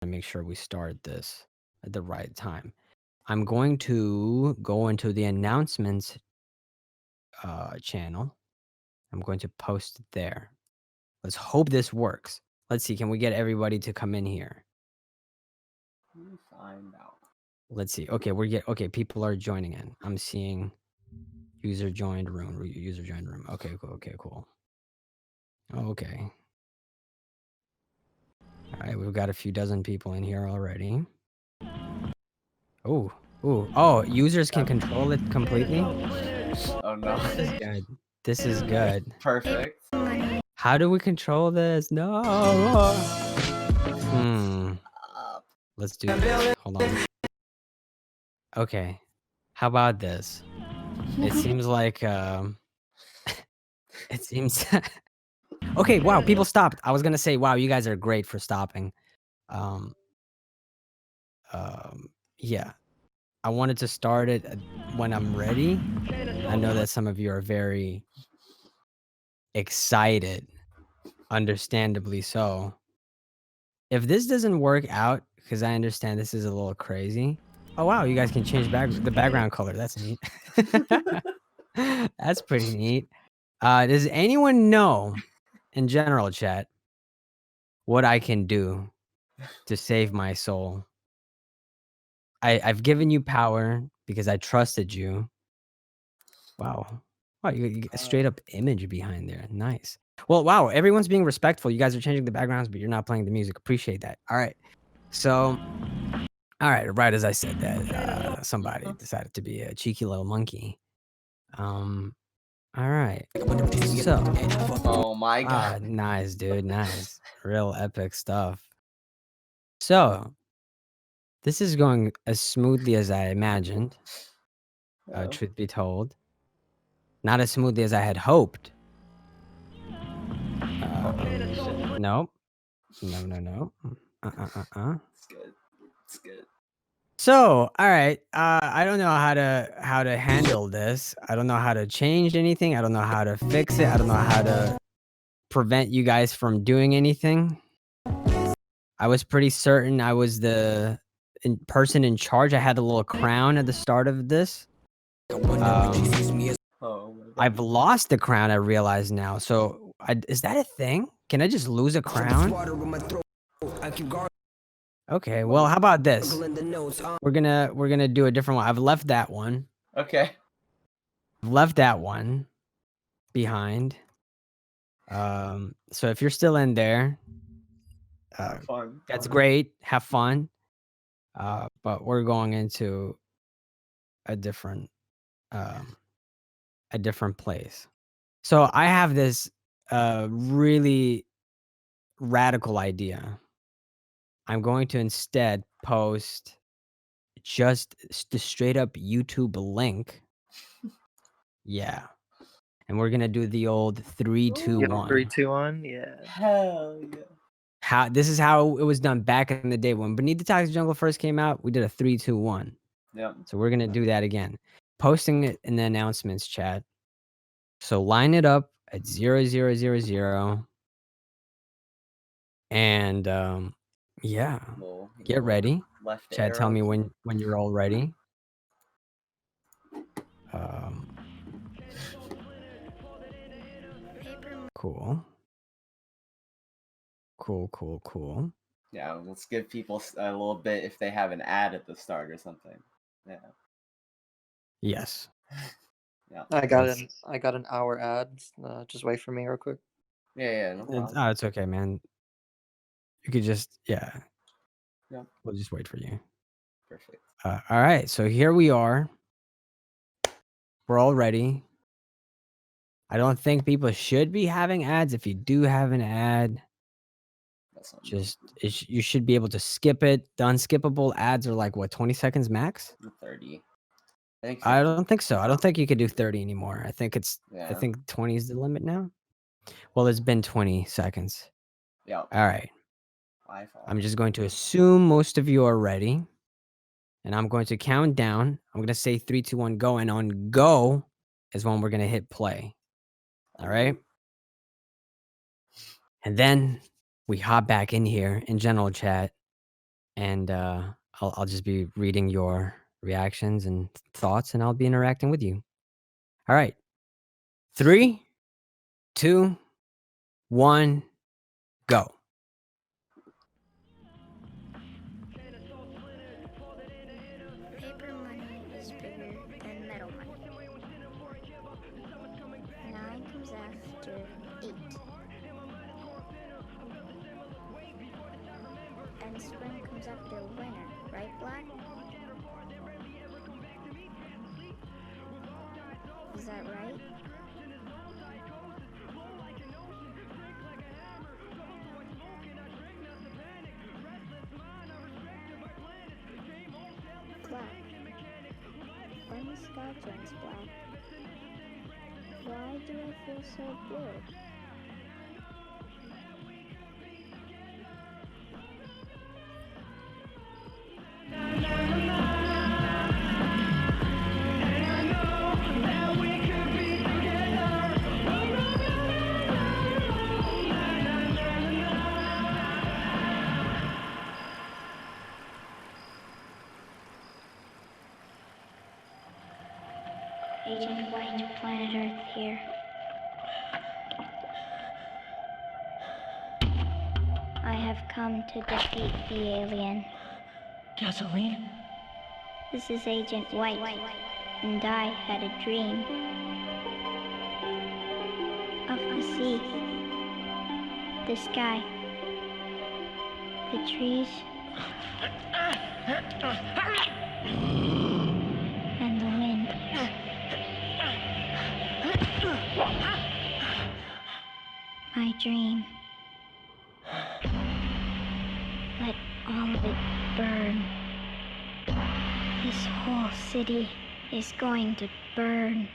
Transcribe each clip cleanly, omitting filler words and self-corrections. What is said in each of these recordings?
to make sure we start this at the right time. I'm going to go into the announcements channel. I'm going to post it there. Let's hope this works. Let's see. Can we get everybody to come in here? Let me find out. Let's see. Okay, okay. People are joining in. I'm seeing user joined room. User joined room. Okay, cool. Okay, cool. Okay. All right, we've got a few dozen people in here already. Oh, users can control it completely? Oh no. This is good. This is good. Perfect. How do we control this? No. Let's do this. Hold on. Okay. How about this? It seems like it seems okay, wow, people stopped. I was gonna say, wow, you guys are great for stopping. Um, yeah. I wanted to start it when I'm ready. I know that some of you are very excited, understandably so. If this doesn't work out, because I understand this is a little crazy. Oh wow, you guys can change the background color. That's neat. That's pretty neat. Does anyone know, in general chat, what I can do to save my soul? I've given you power because I trusted you. Wow. Wow, you a straight up image behind there. Nice. Well, wow, everyone's being respectful. You guys are changing the backgrounds, but you're not playing the music. Appreciate that. All right. So, all right as I said that, somebody decided to be a cheeky little monkey. All right. So, Oh my god. nice, dude. Nice. Real epic stuff. So, this is going as smoothly as I imagined, truth be told. Not as smoothly as I had hoped. Nope. No. It's good. It's good. So, all right. I don't know how to handle this. I don't know how to change anything. I don't know how to fix it. I don't know how to prevent you guys from doing anything. I was pretty certain I was the person in charge. I had a little crown at the start of this. I've lost the crown, I realize now. So, is that a thing? Can I just lose a crown? Okay, well, how about this? We're gonna do a different one. I've left that one. Okay. I've left that one behind. So if you're still in there, Have fun. that's great. Have fun. But we're going into a different place. So I have this really radical idea. I'm going to instead post just the straight up YouTube link. Yeah. And we're gonna do the old 3, 2, 1. 3, 2, 1, yeah. Hell yeah. This is how it was done back in the day when Beneath the Toxic Jungle first came out. We did a 3, 2, 1. Yep. So we're gonna do that again. Posting it in the announcements chat. So line it up at 0, 0, 0, 0. And yeah, get ready. Chat, tell me when you're all ready. Cool. Cool. Yeah, let's give people a little bit if they have an ad at the start or something. Yeah. Yes. Yeah. I got an hour ad. Just wait for me real quick. Yeah, no problem. It's okay, man. You could just Yeah. We'll just wait for you. Perfect. All right, so here we are. We're all ready. I don't think people should be having ads. If you do have an ad, you should be able to skip it. The unskippable ads are like what, 20 seconds max? 30. I don't think so. I don't think you could do 30 anymore. I think I think 20 is the limit now. Well, it's been 20 seconds. Yeah. All right. I'm just going to assume most of you are ready. And I'm going to count down. I'm going to say 3, 2, 1, go. And on go is when we're going to hit play. All right. And then we hop back in here in general chat and I'll just be reading your reactions and thoughts, and I'll be interacting with you. All right. 3, 2, 1, go. Paper money is bigger than metal money. 9 comes after 8. And spring comes after winter, right, Black? Is that right? Black. When the sky turns black, why do I feel so good? Agent White, planet Earth here. I have come to defeat the alien. Gasoline? This is Agent White, and I had a dream. Of the sea, the sky, the trees, and the wind. My dream. Let all of it burn. This whole city is going to burn.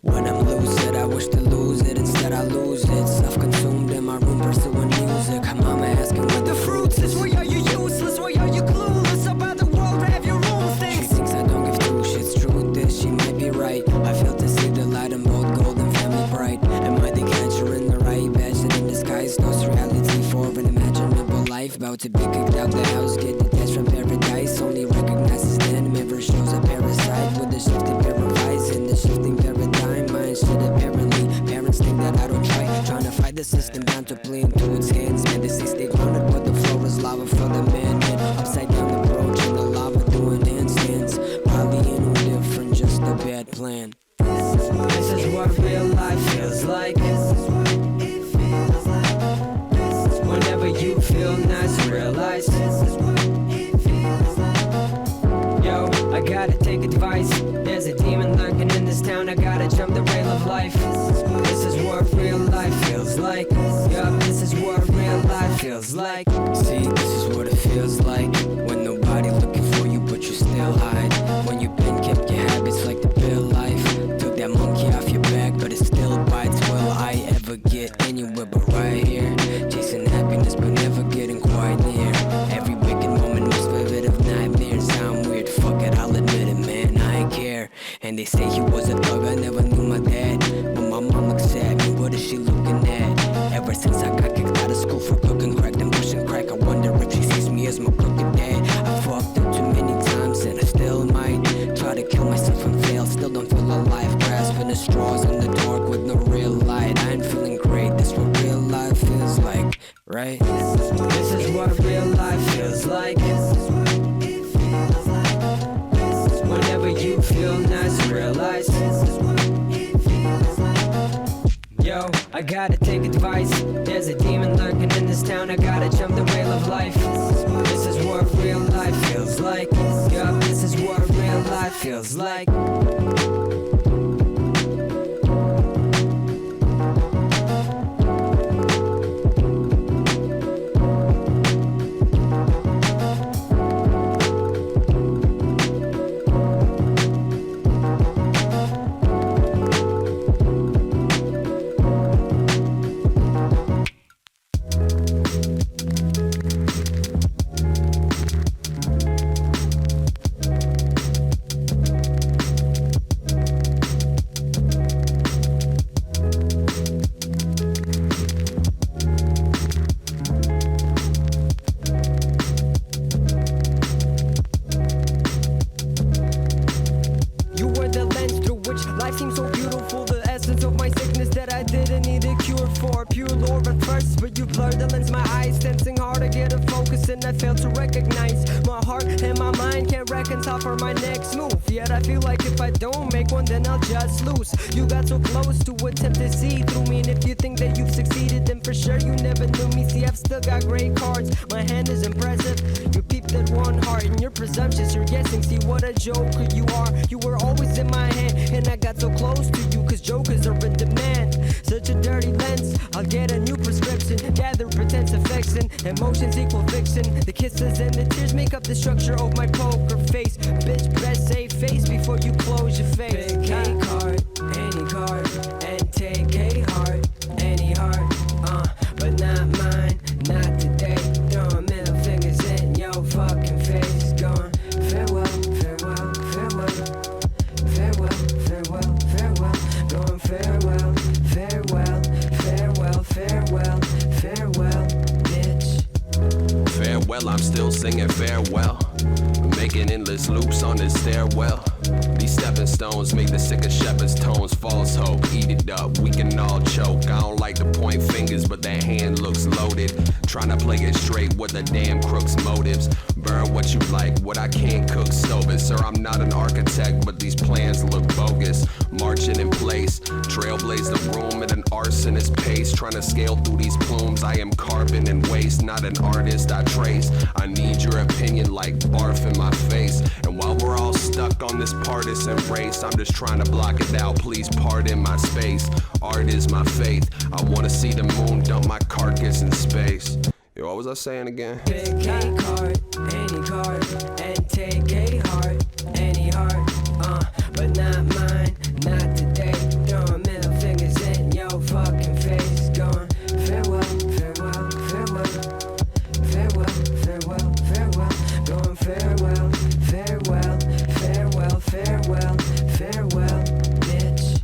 When I'm lucid, I wish to lose it. Instead, I lose it. Self-consumed in my room, pursuing music. Mama asking what the fruits is. Why are you useless? Why are you clueless about the world? Have your own things. She thinks I don't give two shits. Truth is, she might be right. I fail to see the light in both gold and family bright. Am I the catcher in the right? Passion in disguise. Knows reality for an imaginable life. About to be kicked out the house, get detached from paradise. Only recognizes then mirror shows a parasite with a shifting pair of eyes in the shifting paradigm. Mind shit apparently. Parents think that I don't try. Trying to fight the system bound to play into its hands. Man, they say stay grounded, but the floor is lava for the man. Upside down approach in the lava doing handstands. Probably ain't no different, just a bad plan. This is what real life feels like. Whenever you feel nice, realize. Yo, I gotta take advice. There's a demon lurking in this town. I gotta jump the rail of life. This is what real life feels like. Yup, this is what real life feels like. See, this is what it feels like. When nobody looking for you, but you still hide. When you've been kept your habits like the pill life. Took that monkey off your back, but it still bites. Will I ever get anywhere but right here? Chasing happiness, but never getting quite near. Every wicked moment most vivid of nightmares. I'm weird, fuck it, I'll admit it, man, I ain't care. And they say he was a thug, I never knew my dad. But my mom looks at me, what is she looking at? Ever since I got kicked out of school for cooking crack and pushing crack, I wonder if she sees me as my crooked dad. I fucked up too many times and I still might try to kill myself and fail. Still don't feel alive, grasping the straws in the dark with no real light. I ain't feeling great, that's what real life feels like, right? This is what real life feels like. Whenever you feel nice, realize. Yo, I gotta take advice. There's a demon lurking in this town. I gotta jump the rail of life. This is what real life feels like. Yup, this is what real life feels like. my eyes, tensing hard to get a focus, and I fail to recognize my heart and my mind can't reconcile for my next move. Yet I feel like if I don't make one, then I'll just lose. You got so close to attempt to see through me, and if you think that you've succeeded, then for sure you never knew me. See, I've still got great cards, my hand is impressive. You peeped at one heart, and you're presumptuous, you're guessing. See what a joker you are. You were always in my hand, and I got so close to you, cause jokers are in demand. Such a dirty lens, I'll get a new prescription. Gather pretense affection, emotions equal fiction. The kisses and the tears make up the structure of my poker face. Bitch, best save face before you close your face. Pick a card, any card, and take a heart, any heart, but not mine, not today. Throwing middle fingers in your fucking face, going farewell, farewell, farewell, farewell, farewell, farewell, going farewell, farewell, farewell, farewell, farewell, bitch. Farewell, I'm still singing farewell. Making endless loops on this stairwell. These stepping stones make the sickest shepherd's tones. False hope, eat it up, we can all choke. I don't like to point fingers, but that hand looks loaded. Trying to play it straight with the damn crook's motives. Burn what you like, what I can't cook, stove it. Sir, I'm not an architect, but these plans look bogus. Marching in place, trailblaze the room at an arsonist pace. Trying to scale through these plumes, I am carbon and waste. Not an artist I trace. I need your opinion like barf in my face. And while we're all stuck on this partisan race, I'm just trying to block it out, please pardon my space. Art is my faith, I wanna see the moon dump my carcass in space. Yo, what was I saying again? Pick a card, any card, and take a heart, any heart, but not mine, not today. Throwing middle fingers in your fucking face, going farewell, farewell, farewell, farewell, farewell, farewell, going farewell, farewell, farewell, farewell, farewell, bitch.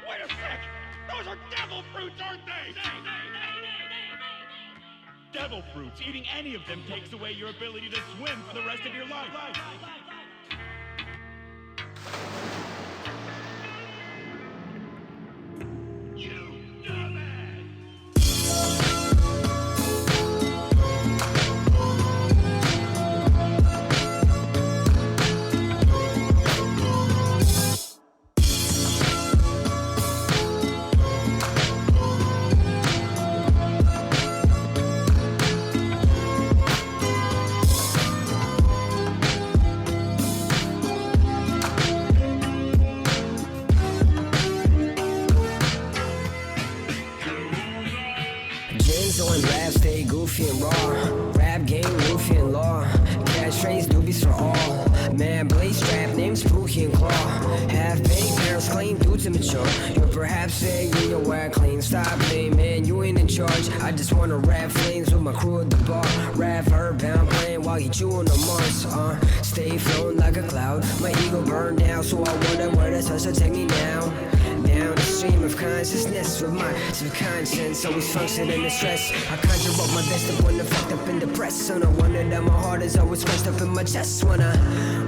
Wait a sec! Those are devil fruits, aren't they? Devil fruits. Eating any of them takes away your ability to swim for the rest of your life. You dumbass! Jinzo and Ravs stay goofy and raw. Rap game, goofy and law. Catchphrase doobies for all. Man, blaze strap, names Pookie and Claw. Half-baked parents claim dudes immature. You're perhaps saying you're where clean. Stop blaming, you ain't in charge. I just wanna rap flames with my crew at the bar. Rap earthbound playing while you chewing on Mars. Stay floating like a cloud. My ego burned down, so I wonder where that's supposed to take me now. Down the stream of consciousness with my subconscious always functioning in stress. I conjure up my best up when I'm fucked up and depressed. So no wonder that my heart is always crushed up in my chest. When I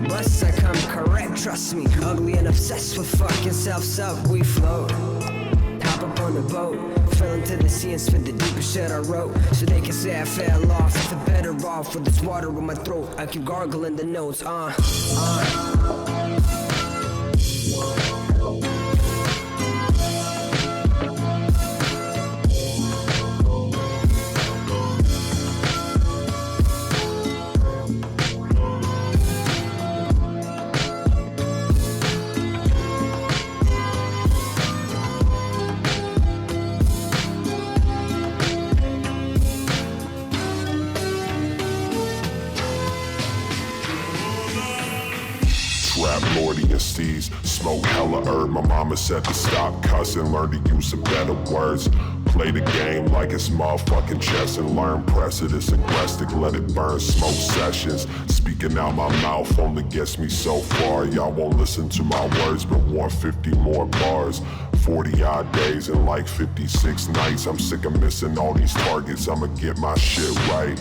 bust, I come correct, trust me. Ugly and obsessed with fucking self-suck, we float. Hop up on the boat, fell into the sea and spit the deepest shit I wrote. So they can say I fell off, I'm better off with this water in my throat. I keep gargling the notes, dynasties. Smoke hella herb, my mama said to stop cussing, learn to use some better words. Play the game like it's motherfucking chess and learn precedence. Aggressive, let it burn, smoke sessions. Speaking out my mouth only gets me so far. Y'all won't listen to my words, but want 50 more bars. 40 odd days and like 56 nights. I'm sick of missing all these targets, I'ma get my shit right.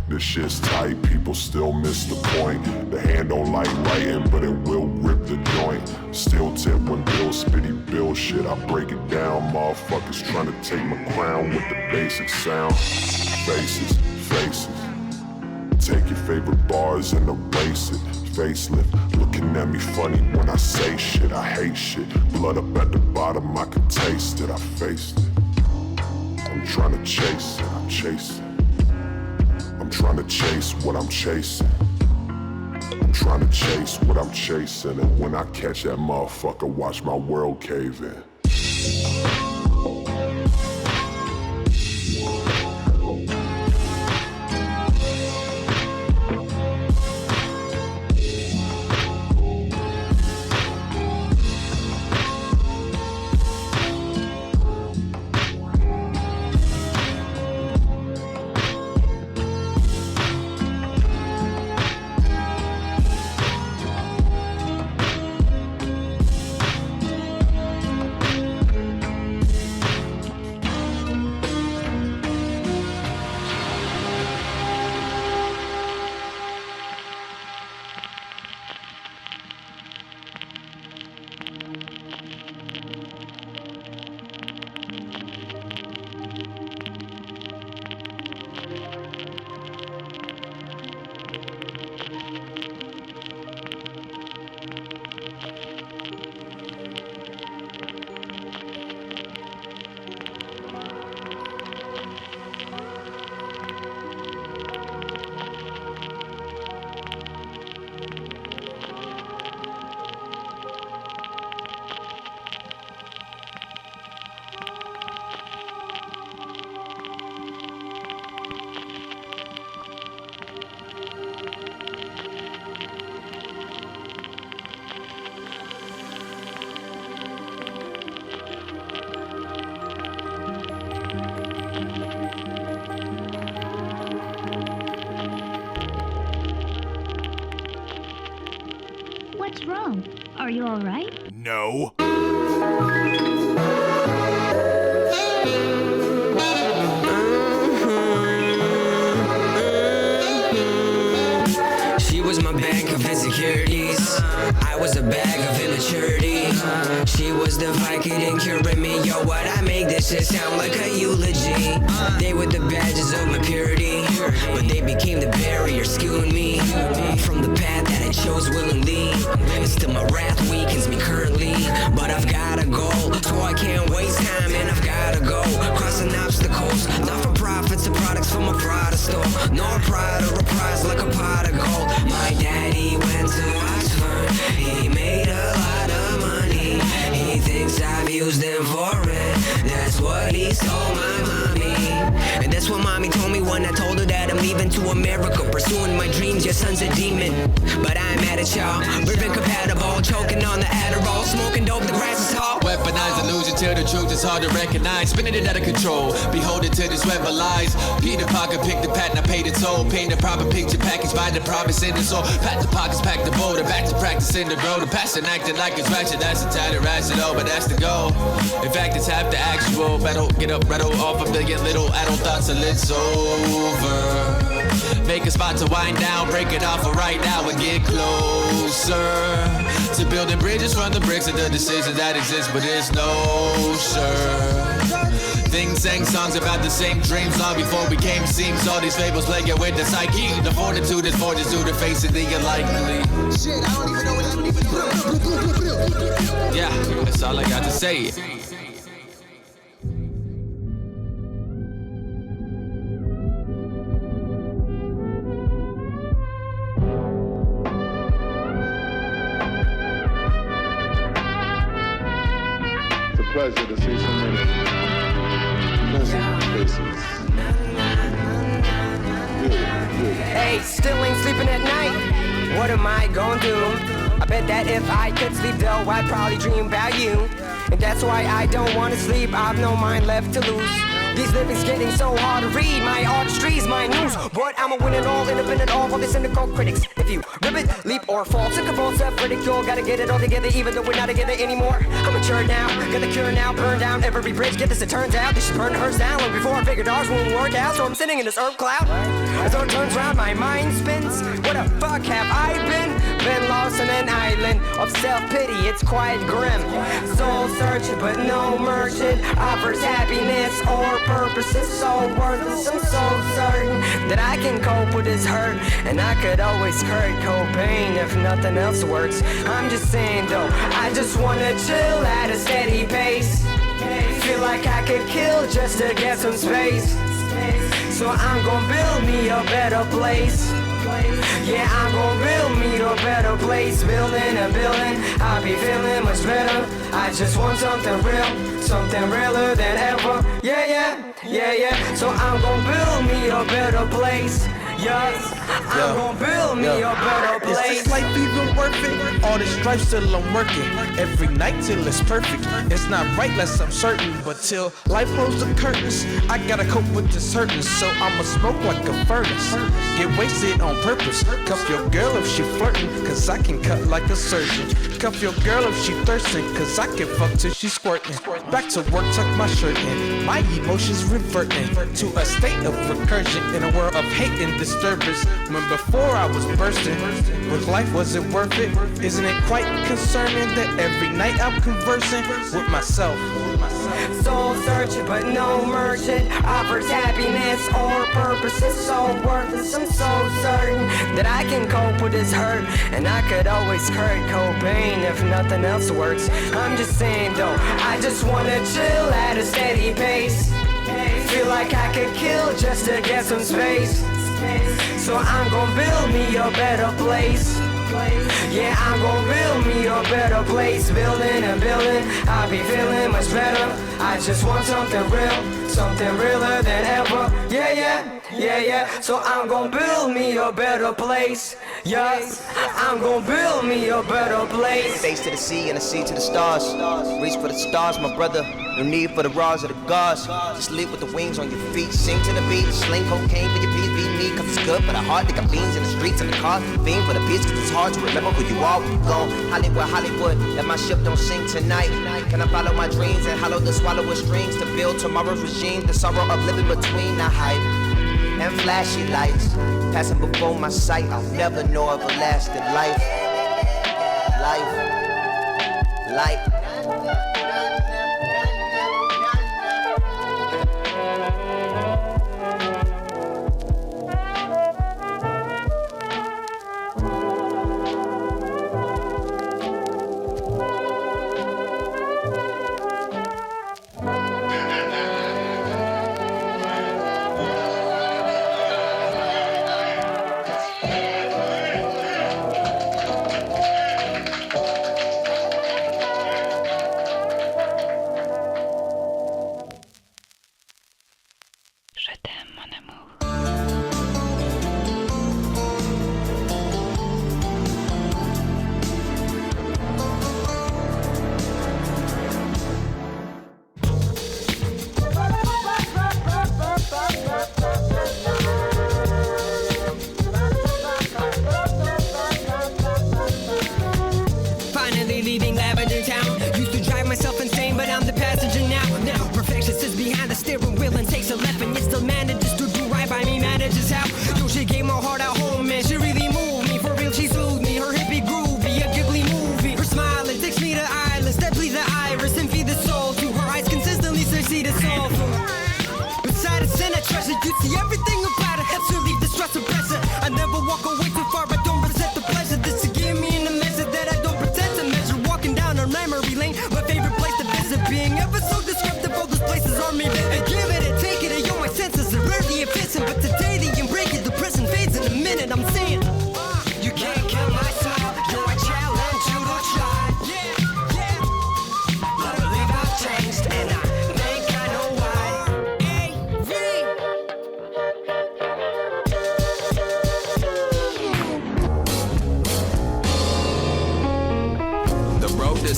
This shit's tight, people still miss the point. The hand don't like writing, but it will rip the joint. Still tip when bills spitty bill shit, I break it down. Motherfuckers trying to take my crown with the basic sound. Faces, faces. Take your favorite bars and erase it. Facelift, looking at me funny when I say shit. I hate shit, blood up at the bottom, I can taste it. I faced it. I'm trying to chase it, I'm chasing. I'm trying to chase what I'm chasing. I'm trying to chase what I'm chasing. And when I catch that motherfucker, watch my world cave in. What's wrong? Are you all right? No. She was my bank of insecurities. I was a bag of immaturity. She was the Vicodin curing me. Yo, what I make this shit sound like a eulogy. They were the badges of my purity, but they became the barrier skewing me from the path that I chose willingly. And still my wrath weakens me currently, but I've got a goal, so I can't waste time, and I've gotta go crossing obstacles. Not for profits or products from a Prada store, nor pride or a prize like a pot of gold. My daddy went to Oxford, he made a lot of money. He thinks I've used him for it, that's what he told my mommy. And that's what mommy told me when I told her that I'm leaving to America, pursuing my dreams. Your son's a demon, but I'm mad at y'all. We're incompatible, choking on the Adderall, smoking dope, the grass is tall. Weaponize illusion till the truth is hard to recognize. Spinning it out of control, beholden to this web of lies. Peter Parker picked the patent, I paid the toll. Paint a proper picture packaged by the promise in the soul. Pack the pockets, pack the boulder, back to practice in the road. The passion acting like it's ratchet, that's a tad irrational, but that's the goal. In fact, it's half the actual battle. Get up, rattle off a billion little adult thoughts till it's over. Make a spot to wind down, break it off for right now and get closer to building bridges from the bricks of the decisions that exist, but it's no sure. Things sang songs about the same dreams long before we came seems. All these fables playing with the psyche. The fortitude is forged through the face of the unlikely. Shit, I don't even know what I even. Yeah, that's all I got to say. Pleasure to see so many pleasant faces. Hey, still ain't sleeping at night. What am I gonna do? I Bet that if I could sleep though, I'd probably dream about you. And that's why I don't wanna sleep, I've no mind left to lose. These lyrics getting so hard to read, my artistry's my news. But I'ma win it all, independent all the cynical critics. If you rip it, leap or fall, sick of all self-ridicule, gotta get it all together even though we're not together anymore. I'm mature now, got the cure now, burn down every bridge, get this, it turns out this should burn hers down. Long before I figured ours won't work out, so I'm sitting in this herb cloud. As though it turns round, my mind spins. What the fuck have I been? Been lost on an island of self-pity, it's quite grim. Soul searching but no merchant offers happiness or purpose. It's so worthless, I'm so certain that I can cope with this hurt. And I could always hurt Cobain if nothing else works. I'm just saying though, I just wanna chill at a steady pace. Feel like I could kill just to get some space. So I'm gonna build me a better place. Yeah, I'm gonna build me a better place. Building a building, I'll be feeling much better. I just want something real, something realer than ever. Yeah, yeah, yeah, yeah. So I'm gonna build me a better place. Yes, I'm gonna build me a better place. Is this life even worth it? All this strife still I'm working every night till it's perfect. It's not right less I'm certain, but till life closes the curtains, I gotta cope with this hurting. So I'ma smoke like a furnace, get wasted on purpose. Cuff your girl if she flirting, cause I can cut like a surgeon. Cuff your girl if she thirsting, cause I can fuck till she squirting. Back to work, tuck my shirt in, my emotions reverting to a state of recursion in a world of hate and disturbance. When before I was bursting with life, was it worth it? Isn't it quite concerning that every night I'm conversing with myself? Soul searching but no merchant offers happiness or purpose. It's so worthless, I'm so certain that I can cope with this hurt. And I could always hurt Cobain if nothing else works. I'm just saying though, I just wanna chill at a steady pace. Feel like I could kill just to get some space. So I'm gonna build me a better place. Yeah, I'm gonna build me a better place. Building a building, I'll be feeling much better. I just want something real, something realer than ever. Yeah, yeah, yeah, yeah. So I'm gonna build me a better place. Yes, I'm gonna build me a better place. Face to the sea and the sea to the stars. Reach for the stars, my brother. No need for the raws or the gauze. Just live with the wings on your feet. Sing to the beat, sling cocaine for your peace. Beat me, cause it's good for the heart. They got beans in the streets and the cars. Fiend for the beats, cause it's hard to remember who you are when you gone. Hollywood, Hollywood, that my ship don't sink tonight. Can I follow my dreams and hollow the swallow with strings to build tomorrow's regime? The sorrow of living between the hype and flashy lights passing before my sight. I'll never know everlasting life. Life.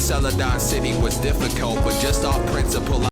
Celadon City was difficult, but just off principle,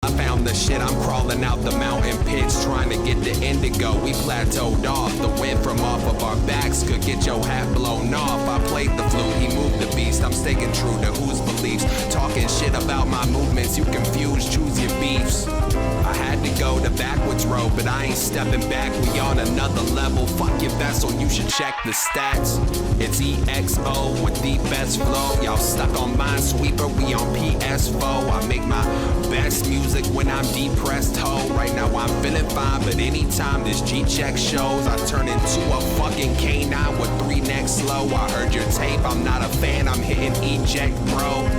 I found the shit. I'm crawling out the mountain pits, trying to get the indigo. We plateaued off. The wind from off of our backs could get your hat blown off. I played the flute, he moved the beast. I'm staying true to whose beliefs. Talking shit about my movements, you confused, choose your beefs. I had to go the backwards road, but I ain't stepping back. We on another level. Fuck your vessel, you should check the stats. It's EXO with the best flow. Y'all stuck on Minesweeper, we on PS4. I make my best music when I'm depressed, ho. Right now I'm feeling fine, but anytime this G-check shows, I turn into a fucking canine with 3 necks slow. I heard your tape, I'm not a fan, I'm hitting eject, bro.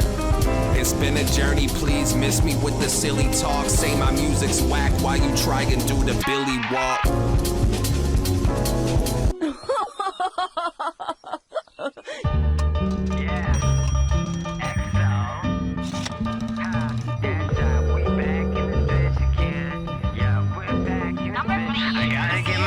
It's been a journey, please miss me with the silly talk. Say my music's whack while you try and do the Billy walk. Yeah, I gotta get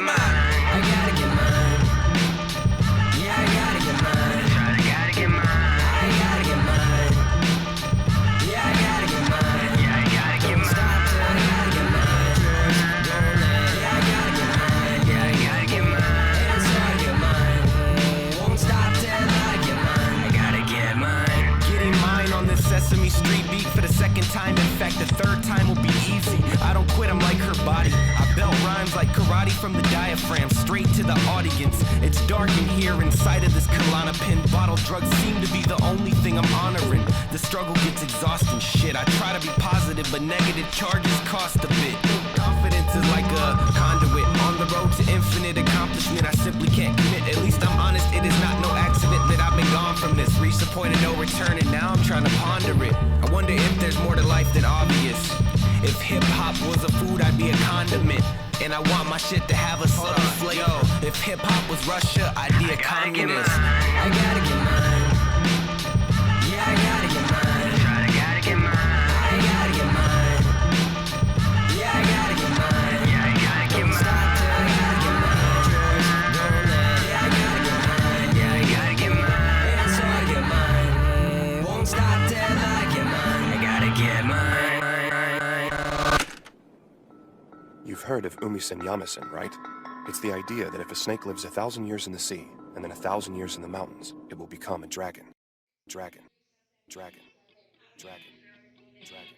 mine. karate from the diaphragm, straight to the audience. It's dark in here inside of this Klonopin bottle. Drugs seem to be the only thing I'm honoring. The struggle gets exhausting, shit. I try to be positive, but negative charges cost a bit. Confidence is like a conduit on the road to infinite accomplishment. I simply can't commit. At least I'm honest, it is not no accident that I've been gone from this. Reached the point of no return, and now I'm trying to ponder it. I wonder if there's more to life than obvious. If hip-hop was a food, I'd be a condiment. And I want my shit to have a subtle flavor. If hip-hop was Russia, I'd be a communist. I gotta get mine. Yeah, I gotta get mine. I gotta get mine. I gotta get mine. Yeah, I gotta get mine. Yeah, I gotta get mine. Stop till I gotta get mine. Don't let. Yeah, I gotta get mine. Yeah, I gotta get mine. And so I get mine. Won't stop till I get mine. I gotta get mine. You've heard of Umisen Yamasen, right? It's the idea that if a snake lives 1,000 years in the sea, and then 1,000 years in the mountains, it will become a dragon. Dragon. Dragon. Dragon. Dragon.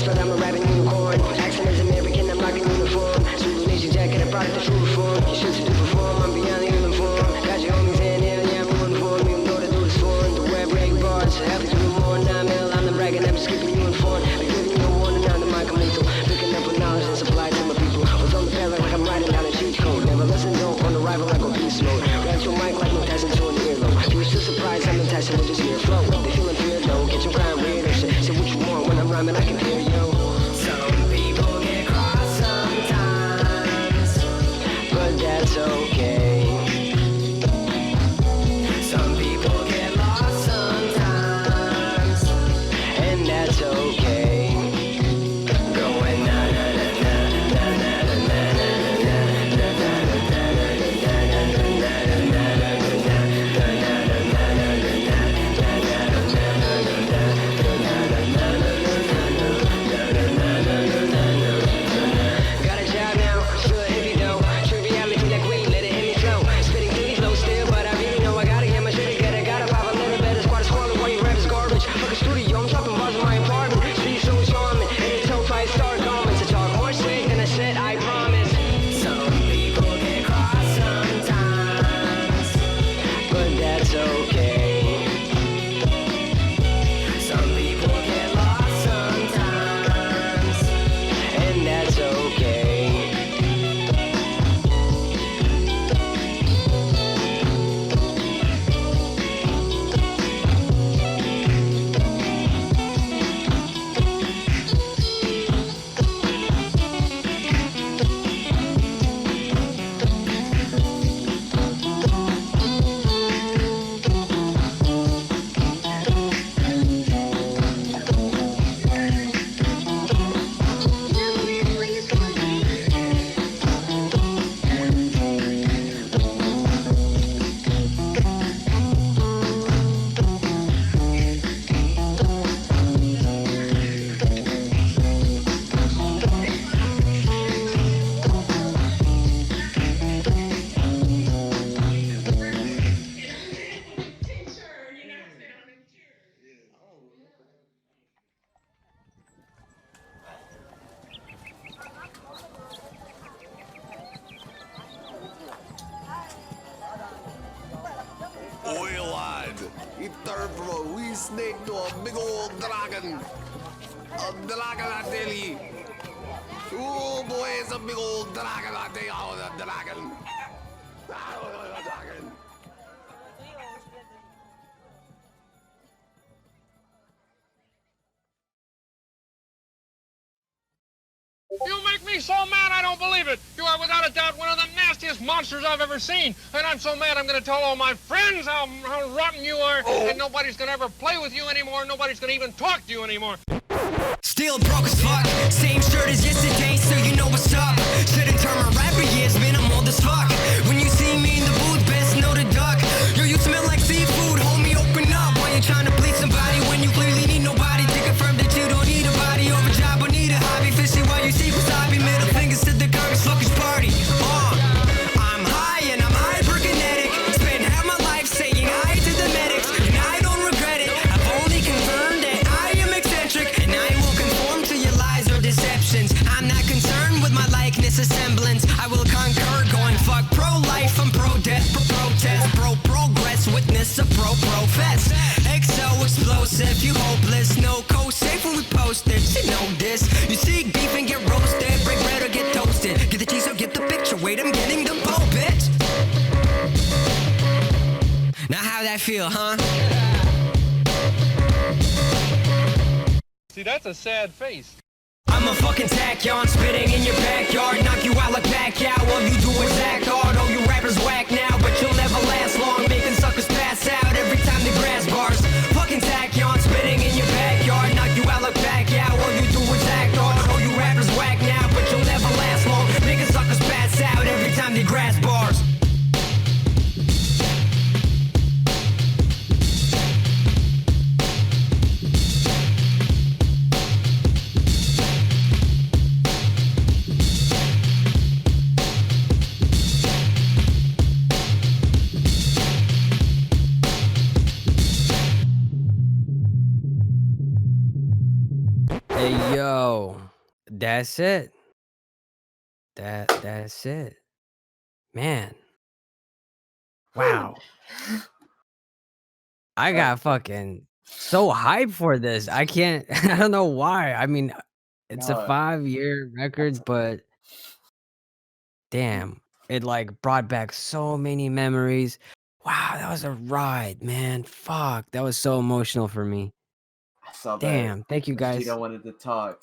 I'm a rapping unicorn. Accent is American, I'm rocking uniform. Super Nation jacket, I brought the true form. You should to perform, I'm beyond the human form. Got your homies in here, yeah, I'm ruined for me. You know to do this for the web break bars. Happy to do more, 9 mil, I'm the bragging, I'm skipping you in form. I'm giving you a warning, on the mic, I'm lethal. Picking up with knowledge and supply to my people. Was on the pedal like I'm riding down a cheat code. Never listen, don't on arrival like on beast mode. Grab your mic like no Tyson to an earlobe. You still surprised, I'm enticing with this ear flow. They feeling fear though, get your grind weird or shit. Say what you want when I'm rhyming, I can hear you. Some people get cross sometimes, but that's okay. Some people get lost sometimes, and that's okay. Going na na na na na na na na Got a job now, still a hippie though. Triviality like weed, let it hit me slow. Spitting clean flow still, but I really know I gotta get my shit together. Gotta pop a little bit of squad squalling while you rap is garbage. Fuck a studio, I'm dropping bars in my apartment. See so charming, and it's so five star comments. I talk more slick than I said, I promise. Some people get cross sometimes, but that's okay. Some people get lost sometimes, and that's okay. Oi, lad. He turned from a wee snake to a big old dragon. A dragon, I tell ye. Oh, boy, it's a big old dragon, I tell you. Oh, the dragon. Oh, the dragon. You make me so mad I don't believe it. You are without a doubt one of the nastiest monsters I've ever seen. And I'm so mad I'm going to tell all my friends how rotten you are. And nobody's going to ever play with you anymore. Nobody's going to even talk to you anymore. Still broke as fuck. Same shirt as yesterday, so you know what's up. Should've turned my rapper years, man. as if you hopeless. No code safe when we post it. You know this. You seek beef and get roasted. Break bread or get toasted. Get the cheese or get the picture. Wait, I'm getting the bow, bitch. Now how that feel, huh? See, that's a sad face. I'm a fucking tachyon, spitting in your backyard, knock you out like Pacquiao. All you do is act hard. Oh, you rappers whack now, but you'll never last long. Making suckers pass out every time they grasp bars. Fucking tachyon, spitting in your backyard, knock you out like Pacquiao. All you do is act hard. Oh, you rappers whack now, but you'll never last long. Making suckers pass out every time they grasp bars. Hey yo, that's it. That's it. Man, wow. I got fucking so hyped for this. I can't I don't know why. I mean, it's a No, 5-year record, but damn, it like brought back so many memories. Wow, that was a ride, man. Fuck, that was so emotional for me. I saw that Damn, thank you guys. Gino wanted to talk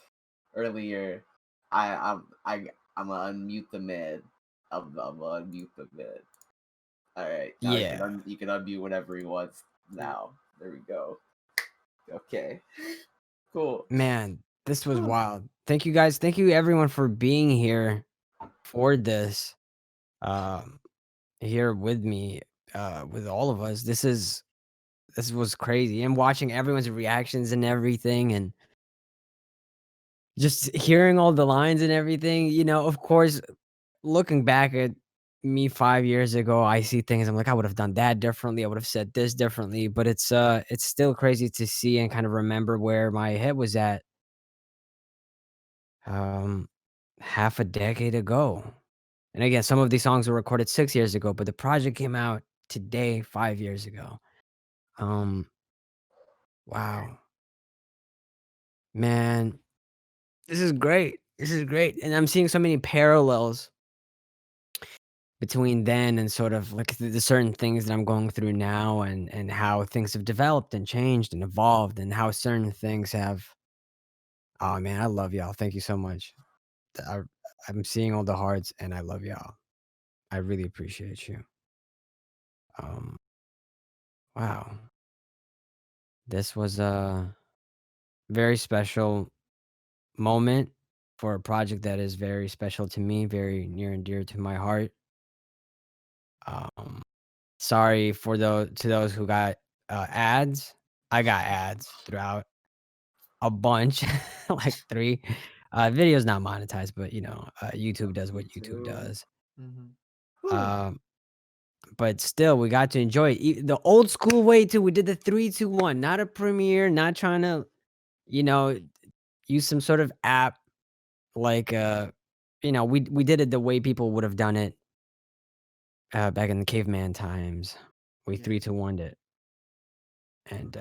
earlier. I'm gonna unmute the man. I'm gonna unmute the man. All right, now Yeah. you can unmute whenever he wants. Now, there we go. Okay, cool. Man, this was wild. Thank you guys. Thank you everyone for being here for this. Here with me, with all of us. This was crazy. And watching everyone's reactions and everything and just hearing all the lines and everything, of course, looking back at me 5 years ago, I see things, I'm like, "I would have done that differently, I would have said this differently," but it's still crazy to see and kind of remember where my head was at, um, half a decade ago. And again, some of these songs were recorded 6 years ago, but the project came out today, 5 years ago. Um, wow. Man, this is great. This is great, and I'm seeing so many parallels between then and sort of like the certain things that I'm going through now and how things have developed and changed and evolved and how certain things have. Oh man, I love y'all. Thank you so much. I, I'm seeing all the hearts and I love y'all. I really appreciate you. Um, wow. This was a very special moment for a project that is very special to me, very near and dear to my heart. Um, Sorry for those who got ads. I got ads throughout a bunch, like 3. Video's not monetized, but YouTube does what YouTube does. Um, but still, we got to enjoy it. The old school way too. We did the 3, 2, 1, not a premiere, not trying to, you know, use some sort of app like we did it the way people would have done it back in the caveman times. We 3, 2, 1 it. And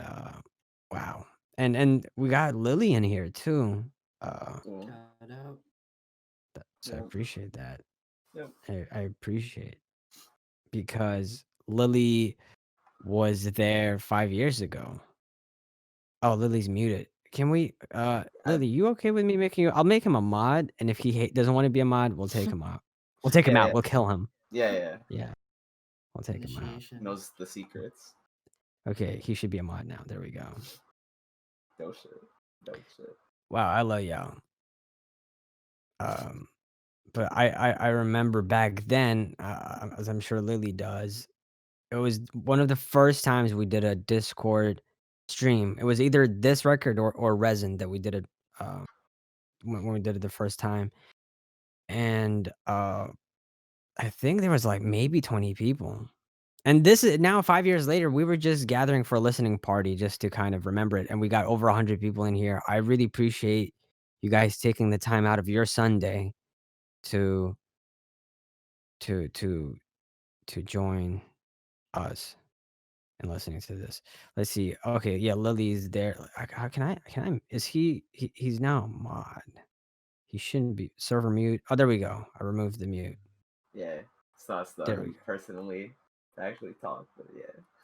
wow. And we got Lily in here too. Cool. So I Yep. appreciate that. Yep. I appreciate because Lily was there 5 years ago. Oh, Lily's muted. Can we Lily, you okay with me making you I'll make him a mod, and if he doesn't want to be a mod, we'll take him out. We'll take him Yeah, out. yeah. We'll kill him. Yeah. Yeah. We'll take him out. Knows the secrets. Okay, he should be a mod now. There we go. No shit. No shit. Wow, I love y'all. But I remember back then, as I'm sure Lily does, it was one of the first times we did a Discord stream. It was either this record or Resin that we did it when we did it the first time, and I think there was like maybe 20 people. And this is now 5 years later. We were just gathering for a listening party just to kind of remember it, and we got over 100 people in here. I really appreciate you guys taking the time out of your Sunday to to to to join us. and listening to this. Let's see. Okay, yeah, Lily's there. How can I? Is he's now a mod. He shouldn't be server mute. Oh, there we go. I removed the mute. Yeah, it's not There we starting go. personally to actually talk, but yeah.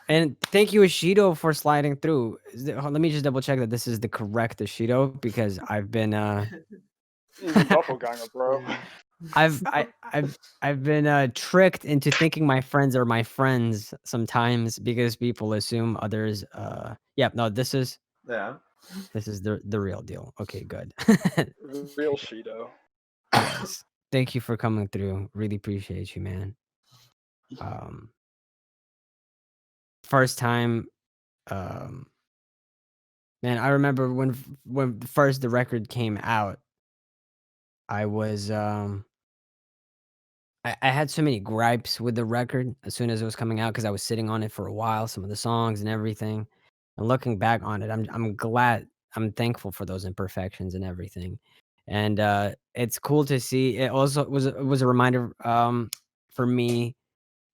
And thank you, Ishido, for sliding through. Let me just double check that this is the correct Ishido because I've been He's a doppelganger, bro. I've been tricked into thinking my friends are my friends sometimes because people assume others. Yeah, no, this is Yeah. the real deal. Okay, good. Real Shido. Yes, thank you for coming through. Really appreciate you, man. First time, man, I remember when first the record came out. I was I had so many gripes with the record as soon as it was coming out because I was sitting on it for a while, some of the songs and everything. And looking back on it, I'm glad, I'm thankful for those imperfections and everything. And it's cool to see. It also was a reminder for me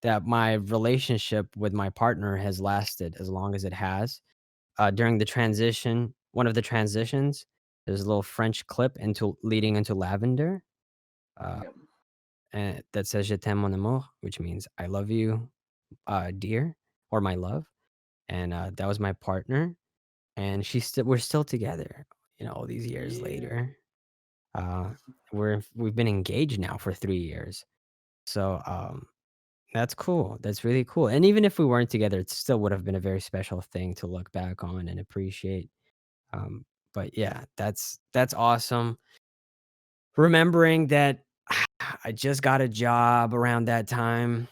that my relationship with my partner has lasted as long as it has. During the transition, one of the transitions, there's a little French clip into leading into Lavender. Uh, Yep. and that says "Je t'aime mon amour," which means "I love you, dear," or "my love." And that was my partner, and we're still together. All these years later, we've been engaged now for 3 years. So that's cool. That's really cool. And even if we weren't together, it still would have been a very special thing to look back on and appreciate. But yeah, that's awesome. Remembering that I just got a job around that time.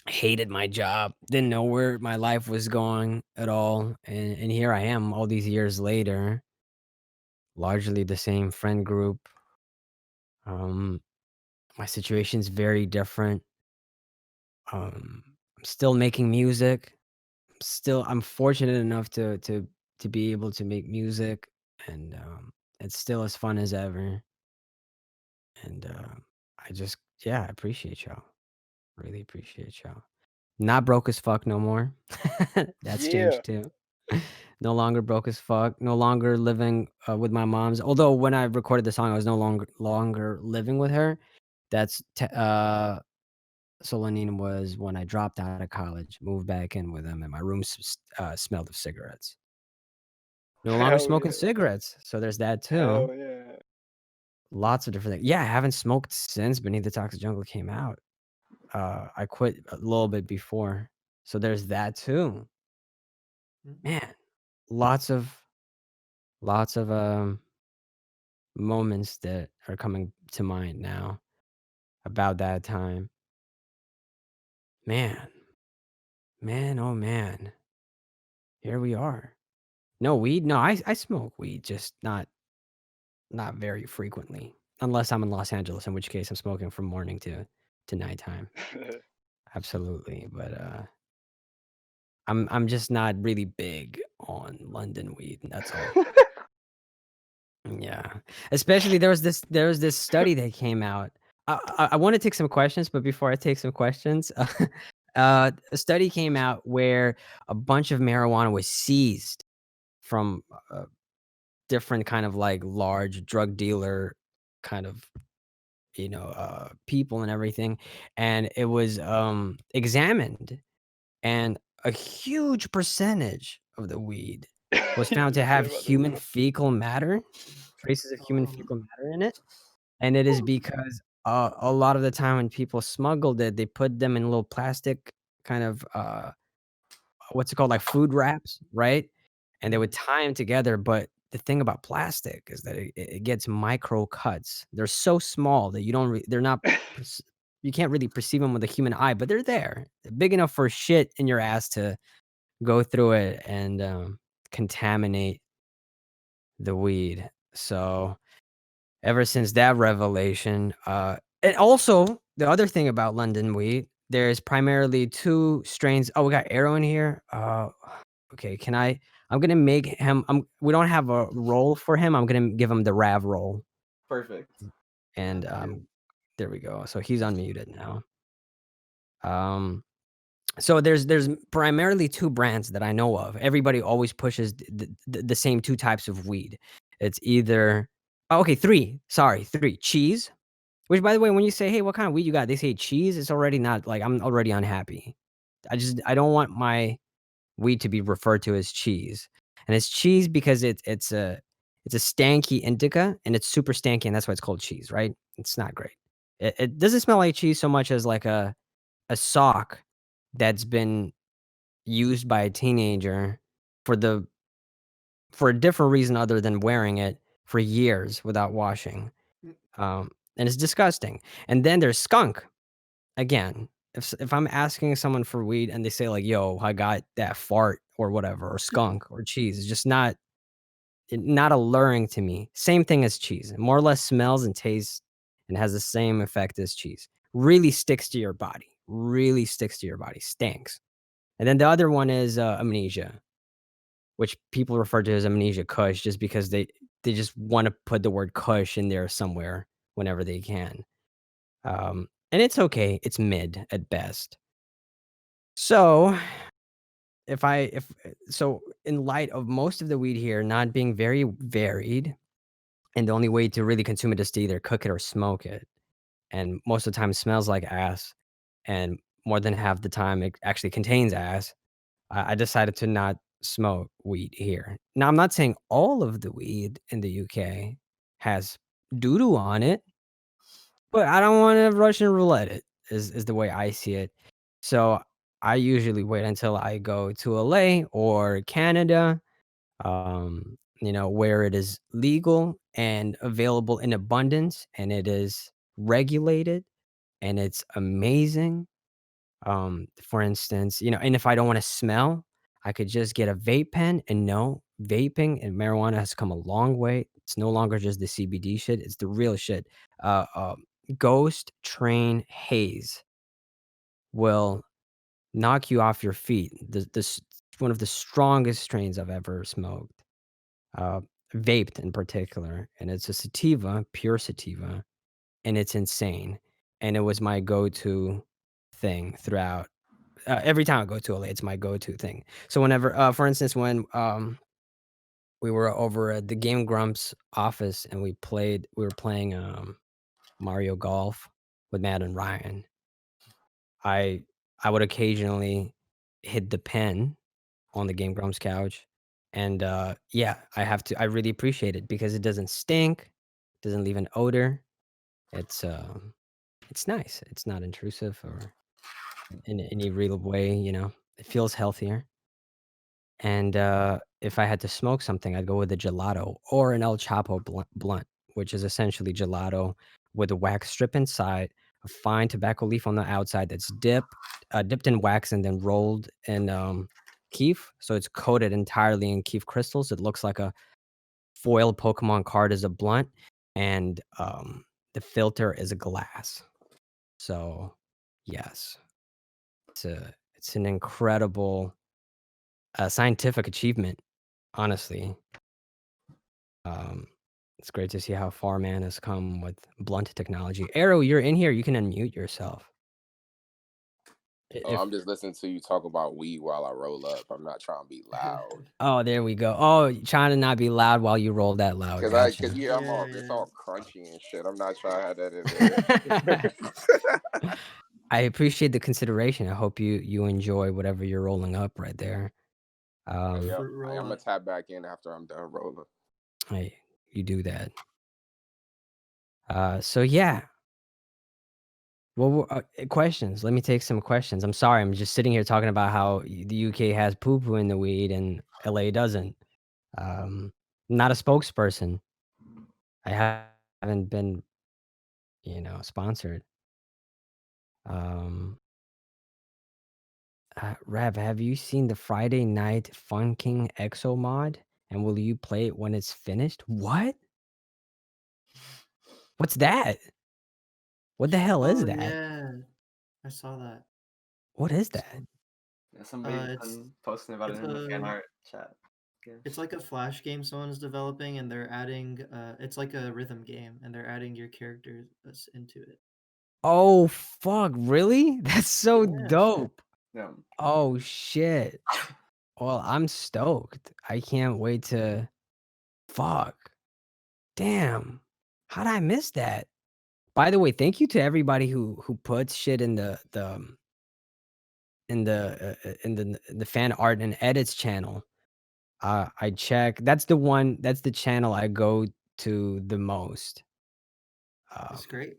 Hated my job, didn't know where my life was going at all, and here I am all these years later, largely the same friend group. Um, my situation's very different. I'm still making music. I'm fortunate enough to be able to make music, and it's still as fun as ever. And I just I appreciate y'all. Really appreciate y'all. Not broke as fuck no more. That's Yeah. changed too. No longer broke as fuck. No longer living with my mom's. Although when I recorded the song, I was no longer living with her. That's Solanine was when I dropped out of college, moved back in with them, and my room smelled of cigarettes. No longer Hell smoking yeah. cigarettes, so there's that too. Hell yeah. Lots of different things. Yeah, I haven't smoked since Beneath the Toxic Jungle came out. I quit a little bit before, so there's that too. Man, lots of moments that are coming to mind now about that time. Man, oh man, here we are. No weed? No, I smoke weed, just not very frequently, unless I'm in Los Angeles, in which case I'm smoking from morning to nighttime. Absolutely, but I'm just not really big on London weed. That's all. Yeah, especially there was this study that came out. I want to take some questions, but before I take some questions, a study came out where a bunch of marijuana was seized from different kind of like large drug dealer kind of people and everything, and it was examined, and a huge percentage of the weed was found to have human fecal matter, traces of human fecal matter in it. And it is because a lot of the time when people smuggled it, they put them in little plastic kind of what's it called, like food wraps, right? And they would tie them together. But the thing about plastic is that it gets micro cuts. They're so small that they're not you can't really perceive them with a human eye, but they're there. They're big enough for shit in your ass to go through it and contaminate the weed. So ever since that revelation, and also the other thing about London weed, there's primarily 2 strains. Oh, we got Arrow in here. Okay, I'm gonna make him. We don't have a role for him. I'm gonna give him the Rav role, Perfect. and there we go. So he's unmuted now. So there's primarily 2 brands that I know of. Everybody always pushes the same 2 types of weed. It's either okay, 3. Sorry, 3. Cheese, which by the way, when you say, "Hey, what kind of weed you got?" They say cheese, it's already not like I'm already unhappy. I don't want my weed to be referred to as cheese. And it's cheese because it's a stanky indica and it's super stanky and that's why it's called cheese, right? It's not great. It doesn't smell like cheese so much as like a sock that's been used by a teenager for the for a different reason other than wearing it for years without washing. And it's disgusting. And then there's skunk. Again, if I'm asking someone for weed and they say like, "Yo, I got that fart," or whatever, or skunk or cheese, it's just not alluring to me. Same thing as cheese. It more or less smells and tastes and has the same effect as cheese. Really sticks to your body. Really sticks to your body. Stinks. And then the other one is amnesia, which people refer to as amnesia kush just because they just want to put the word kush in there somewhere whenever they can. And it's okay. It's mid at best. So so in light of most of the weed here not being very varied, and the only way to really consume it is to either cook it or smoke it, and most of the time it smells like ass, and more than half the time it actually contains ass, I decided to not smoke weed here. Now, I'm not saying all of the weed in the UK has doo-doo on it, but I don't wanna Russian roulette it, is the way I see it. So, I usually wait until I go to LA or Canada, where it is legal and available in abundance, and it is regulated, and it's amazing. For instance, and if I don't wanna smell, I could just get a vape pen, and no, vaping and marijuana has come a long way. It's no longer just the CBD shit, it's the real shit. Uh, um, Ghost Train Haze will knock you off your feet. This one of the strongest strains I've ever smoked, uh, vaped in particular, and it's a sativa, pure sativa, and it's insane, and it was my go-to thing throughout every time I go to LA, it's my go-to thing. So whenever, for instance, when we were over at the Game Grumps office and we were playing Mario Golf with Matt and Ryan. I I would occasionally hit the pen on the Game Grumps couch, and yeah, I really appreciate it because it doesn't stink, doesn't leave an odor. It's nice. It's not intrusive or in any real way. It feels healthier. And, if I had to smoke something, I'd go with a gelato or an El Chapo blunt, which is essentially gelato with a wax strip inside, a fine tobacco leaf on the outside that's dipped in wax and then rolled in, keef, so it's coated entirely in keef crystals. It looks like a foil Pokemon card is a blunt, and, the filter is a glass. So, yes, it's an incredible, scientific achievement. Honestly, um, it's great to see how far man has come with blunt technology. Arrow, you're in here. You can unmute yourself. Oh, If I'm just listening to you talk about weed while I roll up. I'm not trying to be loud. Oh, there we go. Oh, trying to not be loud while you roll that loud. Cause Gotcha. yeah, it's all crunchy and shit. I'm not trying to have that in there. I appreciate the consideration. I hope you enjoy whatever you're rolling up right there. Yeah, I'm gonna tap back in after I'm done rolling. Hey, you do that. So yeah. Well, questions. Let me take some questions. I'm sorry. I'm just sitting here talking about how the UK has poo poo in the weed and LA doesn't. Not a spokesperson. I haven't been, sponsored. Um, Rev, have you seen the Friday Night Funking EXO mod? And will you play it when it's finished? What? What's that? What the hell is that? Yeah, I saw that. What is that? Yeah, somebody's been posting about it in the fan art chat. Yeah. It's like a flash game someone is developing, and they're adding. It's like a rhythm game, and they're adding your characters into it. Oh fuck! Really? That's so Yeah. dope. Yeah. Oh shit. Well, I'm stoked. I can't wait to fuck. Damn. How did I miss that? By the way, thank you to everybody who puts shit in the fan art and edits channel. I check. That's the channel I go to the most. It's great.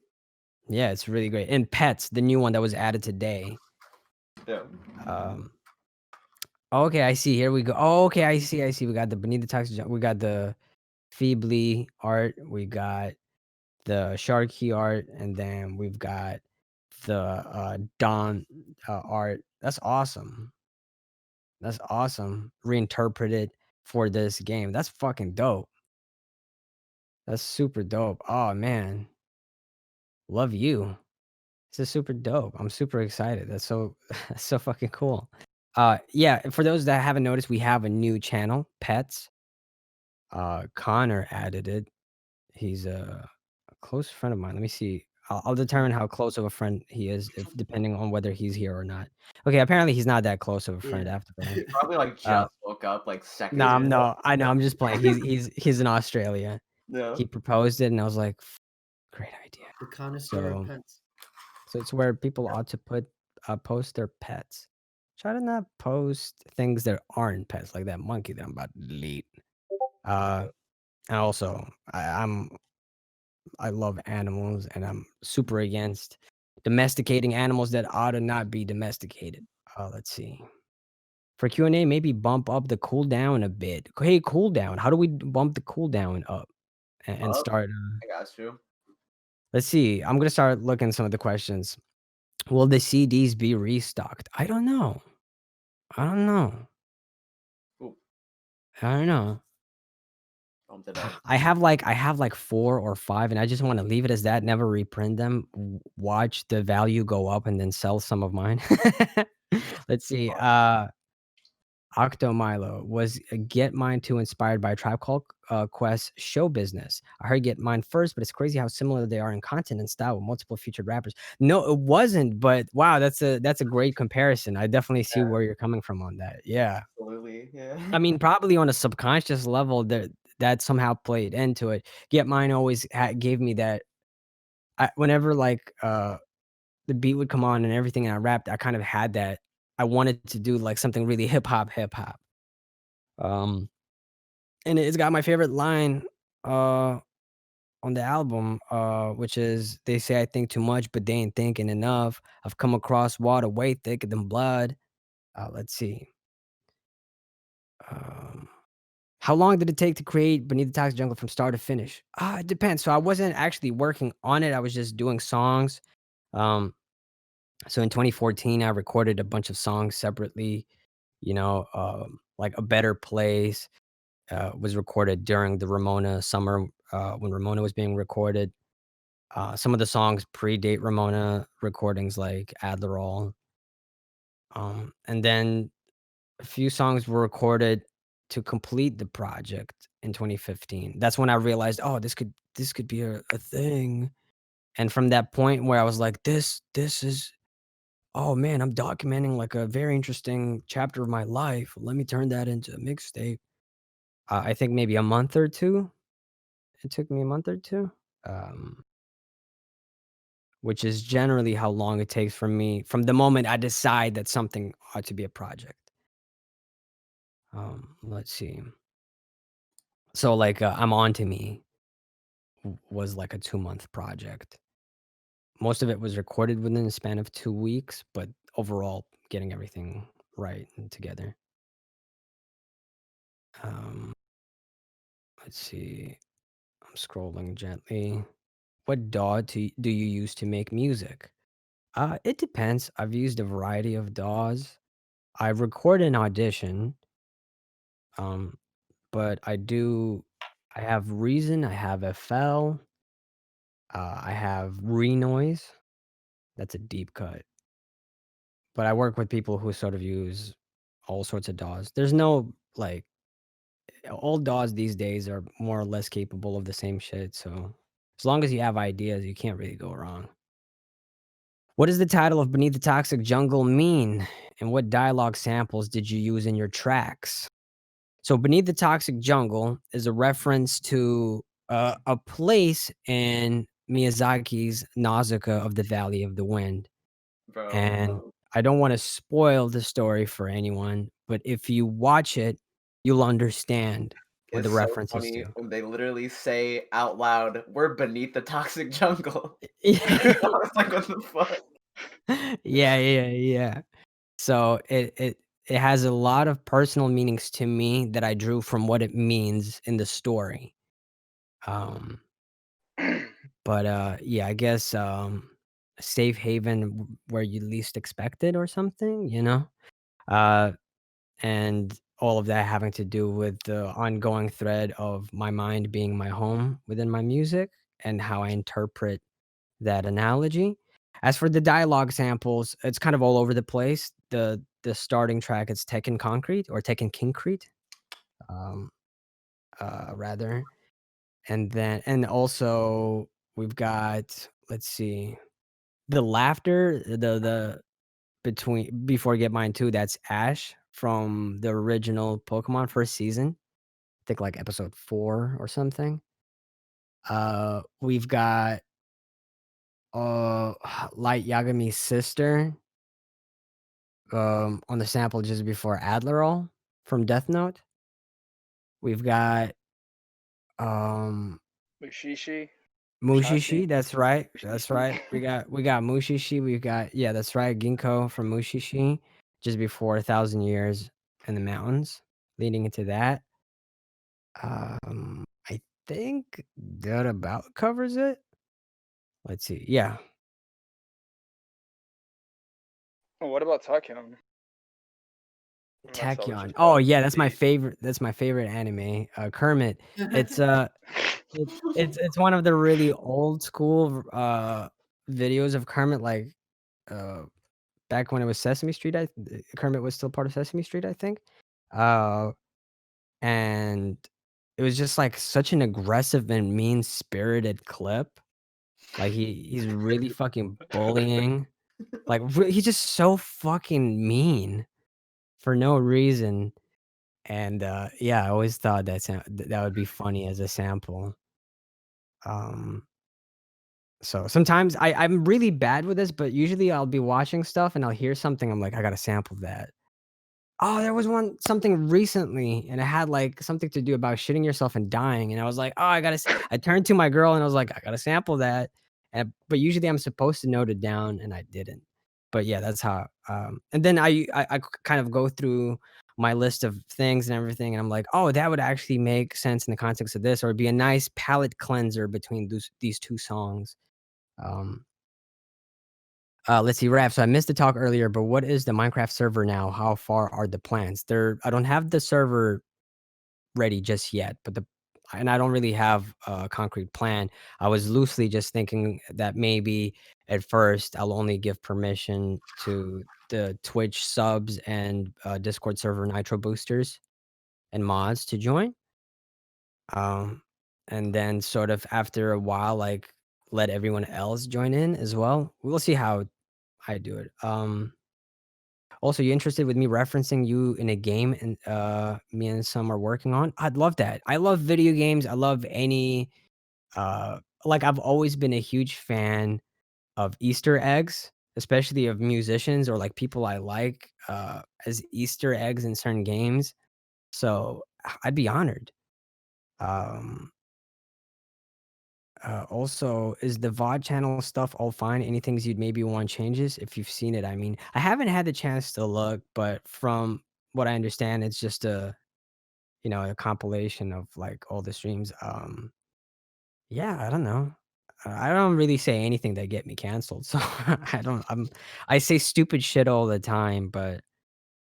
Yeah, it's really great. And Pets, the new one that was added today. Yeah. Okay, I see. Here we go. Oh, okay, I see. We got the Beneath the Toxic. We got the Feebly art. We got the Sharky art, and then we've got the Don art. That's awesome. That's awesome. Reinterpreted for this game. That's fucking dope. That's super dope. Oh man, love you. This is super dope. I'm super excited. That's so that's so fucking cool. Yeah, for those that haven't noticed, we have a new channel, Pets. Connor added it. He's a close friend of mine. Let me see. I'll determine how close of a friend he is if depending on whether he's here or not. Okay, apparently he's not that close of a friend Yeah. after all. He probably like just woke up like seconds Nah, ago. no, I know. I'm just playing. He's in Australia. Yeah. He proposed it, and I was like, great idea. The connoisseur of So, pets. so it's where people ought to post their pets. Try to not post things that aren't pets, like that monkey that I'm about to delete. And also, I love animals, and I'm super against domesticating animals that ought to not be domesticated. Let's see. For Q&A, maybe bump up the cooldown a bit. Hey, cooldown. How do we bump the cooldown up and Up. start? I got you. Let's see. I'm gonna start looking at some of the questions. Will the CDs be restocked? I don't know. I don't know. Ooh, I don't know. bumped it up. I have like 4 or 5, and I just want to leave it as that. Never reprint them. Watch the value go up, and then sell some of mine. Let's see. Octo Milo was Get Mine 2 inspired by Tribe Called Quest show business. I heard Get Mine first, but it's crazy how similar they are in content and style with multiple featured rappers. No, it wasn't, but wow, that's a great comparison. I definitely see where you're coming from on that. Yeah. Absolutely. Yeah. I mean, probably on a subconscious level that somehow played into it. Get Mine always gave me that whenever like the beat would come on and everything and I rapped, I kind of had that. I wanted to do like something really hip hop. Um and it's got my favorite line on the album, which is they say I think too much, but they ain't thinking enough. I've come across water way thicker than blood. Let's see. How long did it take to create Beneath the Toxic Jungle from start to finish? It depends. So I wasn't actually working on it. I was just doing songs. So in 2014, I recorded a bunch of songs separately. Like A Better Place was recorded during the Ramona summer when Ramona was being recorded. Some of the songs predate Ramona recordings like Adderall. And then a few songs were recorded to complete the project in 2015. That's when I realized, oh, this could be a thing. And from that point where I was like, this is oh man, I'm documenting like a very interesting chapter of my life. Let me turn that into a mixtape. I think maybe a month or two. It took me a month or two. Um, which is generally how long it takes for me from the moment I decide that something ought to be a project. Let's see. So like I'm On to Me was like a 2-month project. Most of it was recorded within the span of 2 weeks, but overall getting everything right and together. Um, let's see. I'm scrolling gently. What DAW do you use to make music? It depends. I've used a variety of DAWs. I record in Audition, um, but I have Reason, I have FL, I have Renoise. That's a deep cut. But I work with people who sort of use all sorts of DAWs. There's no like all DAWs these days are more or less capable of the same shit. So as long as you have ideas, you can't really go wrong. What does the title of Beneath the Toxic Jungle mean? and what dialogue samples did you use in your tracks? So, Beneath the Toxic Jungle is a reference to a place in Miyazaki's Nausicaa of the Valley of the Wind. Bro. And I don't want to spoil the story for anyone, but if you watch it, you'll understand what the It's so reference is funny to. when they literally say out loud, "We're beneath the toxic jungle." Yeah. I was like, "What the fuck?" Yeah. So it has a lot of personal meanings to me that I drew from what it means in the story. Um, but yeah, I guess a safe haven where you least expect it or something, you know? Uh, and all of that having to do with the ongoing thread of my mind being my home within my music and how I interpret that analogy. As for the dialogue samples, it's kind of all over the place. The starting track is Tekken Concrete or Tekken Kincrete, um, rather, and also we've got, let's see, the laughter, the between before I get mine too. That's Ash from the original Pokemon first season. I think like episode 4 or something. We've got uh Light Yagami's sister on the sample just before Adderall from Death Note. We've got um Mushishi. Mushishi, that's right. That's Mushishi. right. We got Mushishi, we've got, yeah, that's right, Ginkgo from Mushishi just before 1,000 years in the mountains leading into that. I think that about covers it. Let's see. Yeah. Oh, what about Tachyon? Unless that was Tachyon. just Oh, a yeah, that's my beat. favorite anime, Kermit. It's, it's one of the really old school, videos of Kermit, like, uh, back when it was Sesame Street, Kermit was still part of Sesame Street, I think. Uh, and it was just, like, such an aggressive and mean-spirited clip. Like, he's really fucking bullying. Like, he's just so fucking mean for no reason. And, yeah, I always thought that would be funny as a sample. Um, so sometimes I'm really bad with this, but usually I'll be watching stuff and I'll hear something, I'm like, "I gotta sample that." Oh, there was something recently, and it had, like, something to do about shitting yourself and dying, and I was like, "Oh, I turned to my girl and I was like, "I gotta sample that." But usually I'm supposed to note it down, and I didn't. But yeah, that's how, and then I kind of go through my list of things and everything, and I'm like, "Oh, that would actually make sense in the context of this, or it'd be a nice palate cleanser between these 2 songs." Um let's see, Raph. So I missed the talk earlier, but what is the Minecraft server now? How far are the plans? I don't have the server ready just yet, but and I don't really have a concrete plan. I was loosely just thinking that maybe at first I'll only give permission to the Twitch subs and Discord server Nitro boosters and mods to join. Um, and then sort of after a while, like let everyone else join in as well. We'll see how I do it. Also, you interested with me referencing you in a game and me and some are working on? I'd love that. I love video games. I love any like I've always been a huge fan of Easter eggs, especially of musicians or like people I like as Easter eggs in certain games. So I'd be honored. Um also, is the VOD channel stuff all fine? Any things you'd maybe want changes if you've seen it? I mean, I haven't had the chance to look, but from what I understand, it's just a compilation of like all the streams. Yeah, I don't know. I don't really say anything that get me canceled, so I say stupid shit all the time, but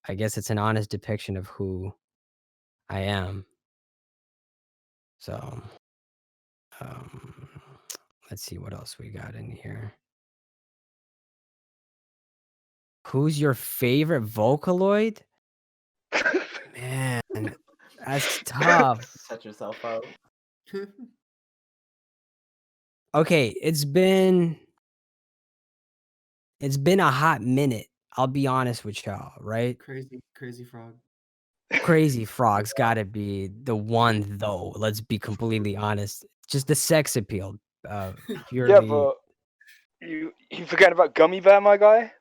I guess it's an honest depiction of who I am. So, um, let's see what else we got in here. Who's your favorite Vocaloid? Man, that's tough. Set yourself up. Okay, It's been a hot minute. I'll be honest with y'all, right? Crazy Frog. Crazy Frog's gotta be the one, though. Let's be completely honest. Just the sex appeal, Yeah, purely but you forgetting about Gummy Bear, my guy.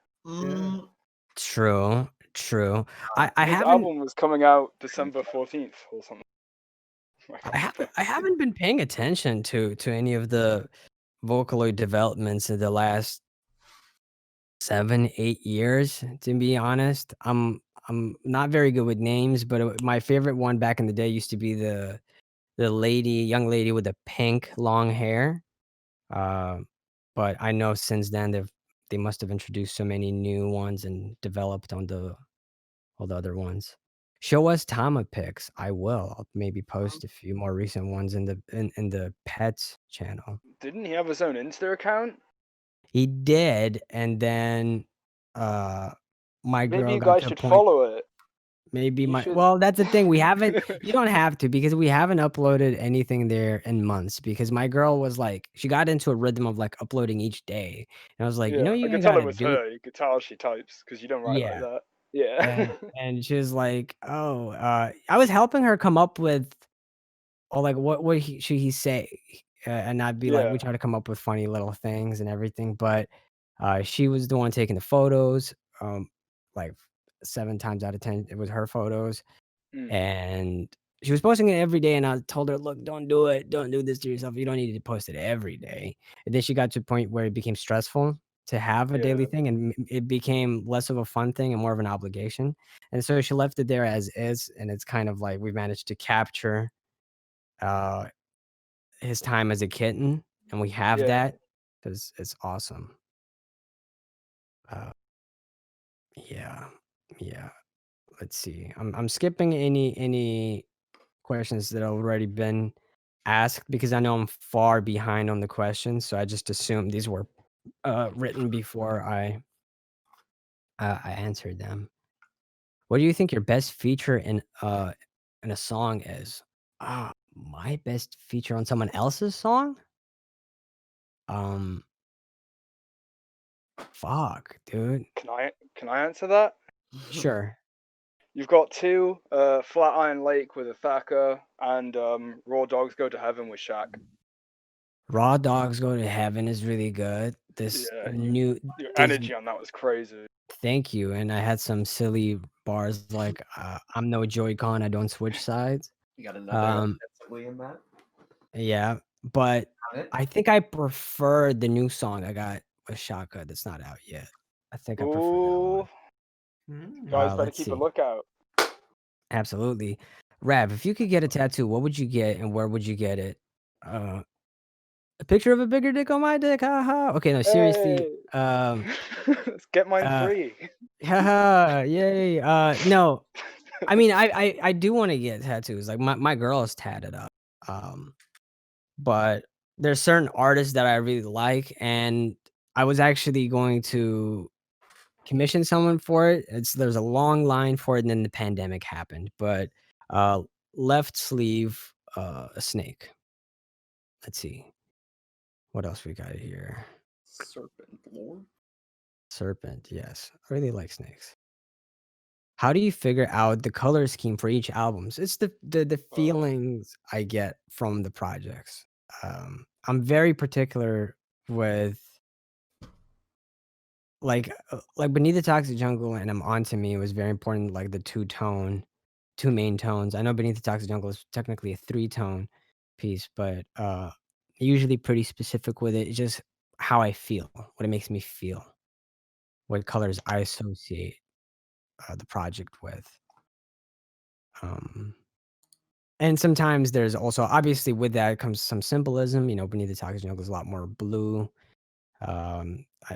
true. True. I His haven't album was coming out December 14th or something. I haven't been paying attention to any of the Vocaloid developments in the last 7, 8 years, to be honest. I'm not very good with names, but my favorite one back in the day used to be the young lady with the pink long hair. Uh, but I know since then they must have introduced so many new ones and developed on all the other ones. Show us Tama pics. I will. I'll maybe post a few more recent ones in the pets channel. Didn't he have his own Insta account? He did, and then my Maybe girl you got guys to a should point. follow it. Maybe You my should. well, that's the thing. We haven't. You don't have to because we haven't uploaded anything there in months. Because my girl was like, she got into a rhythm of like uploading each day, and I was like, Yeah, I you could ain't tell got it to was do. her. You could tell she types because you don't write like Yeah, that. Yeah. and she was like, oh, I was helping her come up with, or like what should he say, and not be like Yeah. we try to come up with funny little things and everything, but she was the one taking the photos. Like 7 times out of 10, it was her photos. Mm. And she was posting it every day, and I told her, "Look, don't do it. Don't do this to yourself. You don't need to post it every day." And then she got to a point where it became stressful to have a daily Yeah. thing, and it became less of a fun thing and more of an obligation. And so she left it there as is, and it's kind of like we've managed to capture uh, his time as a kitten, and we have Yeah. that because it's awesome. Uh, yeah, yeah. Let's see. I'm skipping any questions that have already been asked because I know I'm far behind on the questions, so I just assumed these were written before I answered them. What do you think your best feature in a song is? My best feature on someone else's song? Um, fuck, dude. Can I answer that? Sure. You've got two, Flatiron Lake with Athaka and Raw Dogs Go to Heaven with Shaq. Raw Dogs Go to Heaven is really good. This Yeah, new your this energy on that was crazy. Thank you, and I had some silly bars like, "I'm no Joy-Con, I don't switch sides." You got another Um, offensively in that? yeah, but Got it? I think I prefer the new song I got with Shaka that's not out yet. I think I prefer that one. Ooh, guys, better Let's keep a see. lookout. Absolutely. Rav, if you could get a tattoo, what would you get and where would you get it? A picture of a bigger dick on my dick, haha. Okay, no, seriously, Hey, let's get mine uh, free. haha, yay. No, I mean, I do wanna get tattoos, like, my girl is tatted up, but there's certain artists that I really like, and I was actually going to commission someone for it. There's a long line for it, and then the pandemic happened, but, uh, left sleeve, a snake. Let's see. What else we got here? Serpent Lord? Serpent, yes. I really like snakes. How do you figure out the color scheme for each albums? It's the feelings I get from the projects. I'm very particular with like Beneath the Toxic Jungle and I'm On to Me was very important, like the two main tones. I know Beneath the Toxic Jungle is technically a three-tone piece, but usually pretty specific with it. It's just how I feel, what it makes me feel, what colors I associate the project with. Um And sometimes there's also obviously with that comes some symbolism, Beneath the Toxic Jungle is a lot more blue,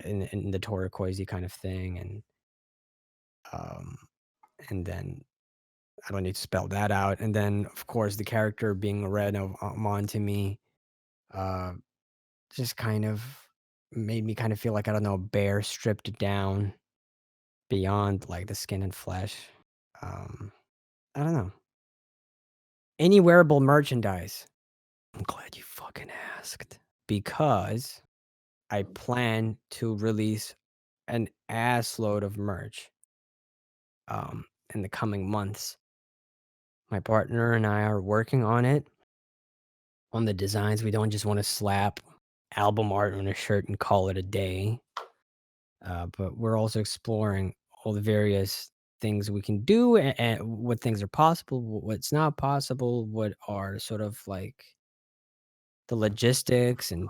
in the turquoisey kind of thing, um, and then I don't need to spell that out. And then of course the character being red of on to me, uh, just kind of made me kind of feel like I don't know, a bear stripped down beyond like the skin and flesh. Um, I don't know. Any wearable merchandise. I'm glad you fucking asked because I plan to release an ass load of merch in the coming months. My partner and I are working on it, on the designs. We don't just want to slap album art on a shirt and call it a day. But we're also exploring all the various things we can do and what things are possible, what's not possible, what are sort of like the logistics and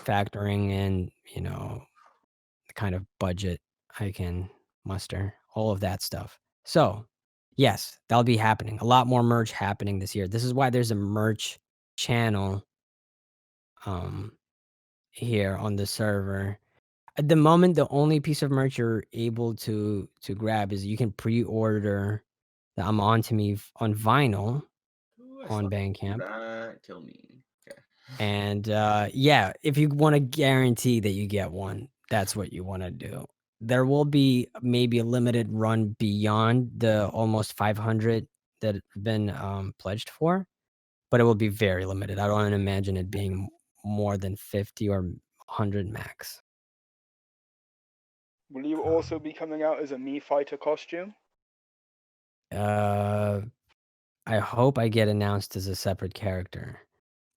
factoring in, the kind of budget I can muster, all of that stuff. So, yes, that'll be happening. A lot more merch happening this year. This is why there's a merch channel um here on the server. At the moment, the only piece of merch you're able to grab is you can pre-order the I'm On To Me on vinyl Ooh, I on still Bandcamp. that kill me. Okay. And yeah, if you want to guarantee that you get one, that's what you want to do. There will be maybe a limited run beyond the almost 500 that have been pledged for, but it will be very limited. I don't imagine it being more than 50 or 100 max. Will you also be coming out as a Mii Fighter costume? I hope I get announced as a separate character.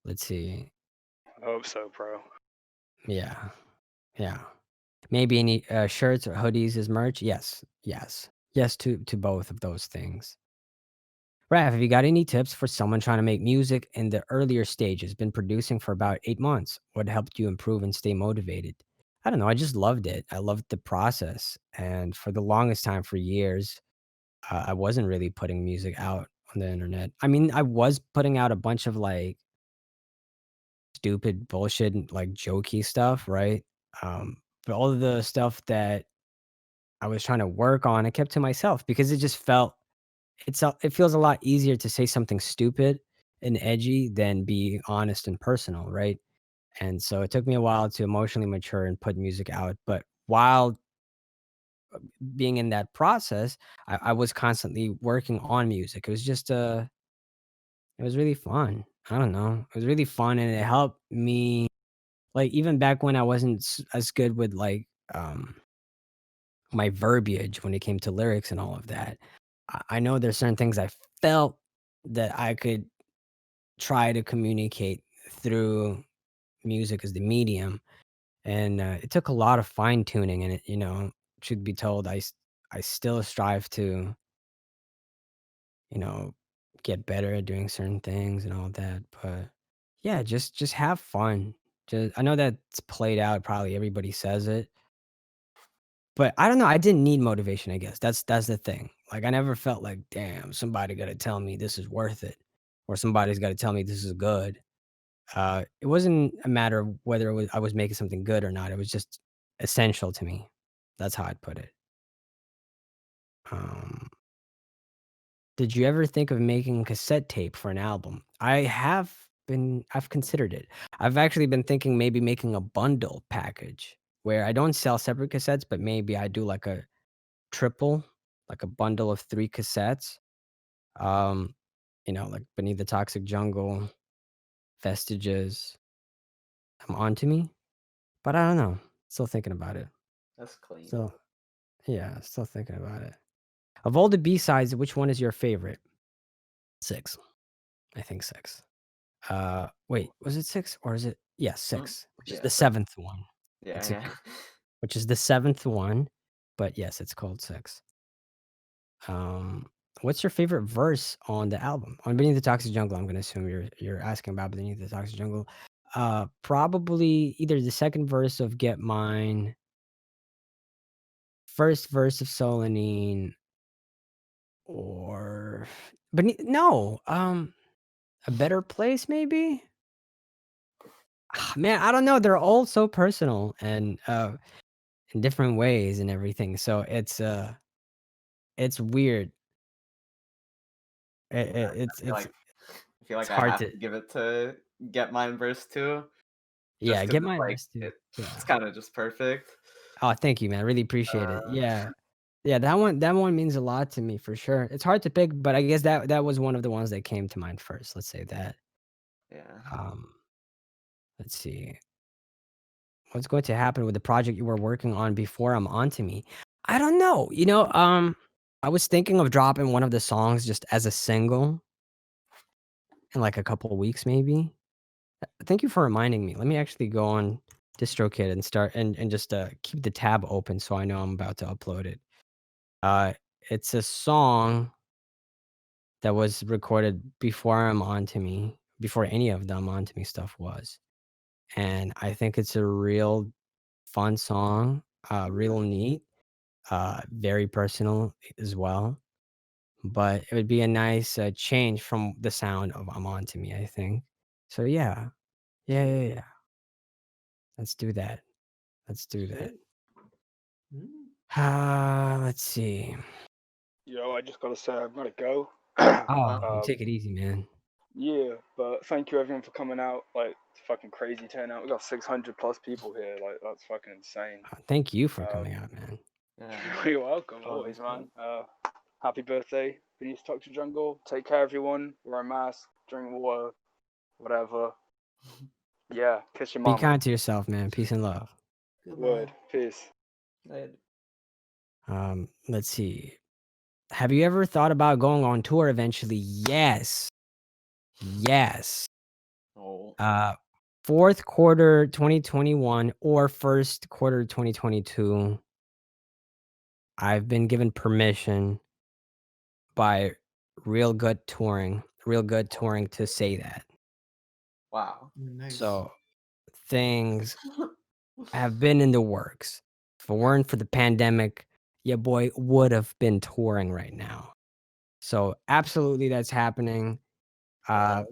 Let's see. I hope so, bro. Yeah. Yeah. Maybe any shirts or hoodies as merch? Yes. Yes. Yes to both of those things. Raph, have you got any tips for someone trying to make music in the earlier stages? Been producing for about 8 months. What helped you improve and stay motivated? I don't know. I just loved it. I loved the process. And for the longest time, for years, I wasn't really putting music out on the internet. I mean, I was putting out a bunch of like stupid bullshit and like jokey stuff, right? But all of the stuff that I was trying to work on, I kept to myself because it just felt it feels a lot easier to say something stupid and edgy than be honest and personal, right? And so it took me a while to emotionally mature and put music out. But while being in that process, I was constantly working on music. It was just it was really fun. I don't know. It was really fun and it helped me like even back when I wasn't as good with like my verbiage when it came to lyrics and all of that. I know there's certain things I felt that I could try to communicate through music as the medium, and it took a lot of fine tuning. And should be told, I still strive to you know get better at doing certain things and all that. But yeah, just have fun. Just I know that's played out. Probably everybody says it, but I don't know, I didn't need motivation, I guess. That's the thing. Like, I never felt like, "Damn, somebody gotta tell me this is worth it," or "Somebody's gotta tell me this is good." It wasn't a matter of whether I was making something good or not, it was just essential to me. That's how I'd put it. Um, did you ever think of making cassette tape for an album? I've considered it. I've actually been thinking maybe making a bundle package where I don't sell separate cassettes, but maybe I do like a triple, like a bundle of 3 cassettes. Um, like Beneath the Toxic Jungle, Vestiges, Come On To Me. But I don't know. Still thinking about it. That's clean. So yeah, still thinking about it. Of all the B-sides, which one is your favorite? 6. I think 6. Wait, was it 6 or is it yeah, 6, which is Yeah, the so 7th one. yeah, It's a yeah. which is the 7th one, but yes, it's called 6. Um, what's your favorite verse on the album? On Beneath the Toxic Jungle, I'm gonna assume you're asking about Beneath the Toxic Jungle. Probably either the second verse of Get Mine, first verse of Solanine, or no, A Better Place maybe? Man, I don't know. They're all so personal and in different ways and everything. So it's weird. It's I feel like I hard have to to give it to Get Mine verse 2, yeah, just 'cause Get it's Mine like verse 2. it's Yeah. kinda just perfect. Oh, thank you, man. I really appreciate it. Yeah. Yeah, that one means a lot to me for sure. It's hard to pick, but I guess that was one of the ones that came to mind first. Let's say that. Yeah. Um, let's see. what's going to happen with the project you were working on before I'm onto me? I don't know. I was thinking of dropping one of the songs just as a single in like a couple of weeks, maybe. Thank you for reminding me. Let me actually go on DistroKid and start and just keep the tab open so I know I'm about to upload it. It's a song that was recorded before I'm onto me, before any of them onto me stuff was. And I think it's a real fun song, real neat, very personal as well. But it would be a nice change from the sound of I'm onto me, I think. So yeah. Yeah. Let's do that. Let's do that. Let's see. Yo, I just gotta say I've gotta go. Oh, take it easy, man. Yeah, but thank you everyone for coming out. Like, it's fucking crazy turnout. We got 600 plus people here. Like, that's fucking insane. Thank you for coming out, man. You're welcome, always, man. Happy birthday, Beneath Toxic Jungle. Take care, everyone. Wear a mask, drink water, whatever. Yeah, kiss your Be mama. kind to yourself, man. Peace and love. Word, peace. Let's see. Have you ever thought about going on tour eventually? Yes. Oh. Fourth quarter 2021 or first quarter 2022. I've been given permission by Real Good Touring to say that. Wow. Nice. So things have been in the works. If it weren't for the pandemic, your boy would have been touring right now. So absolutely that's happening. I'd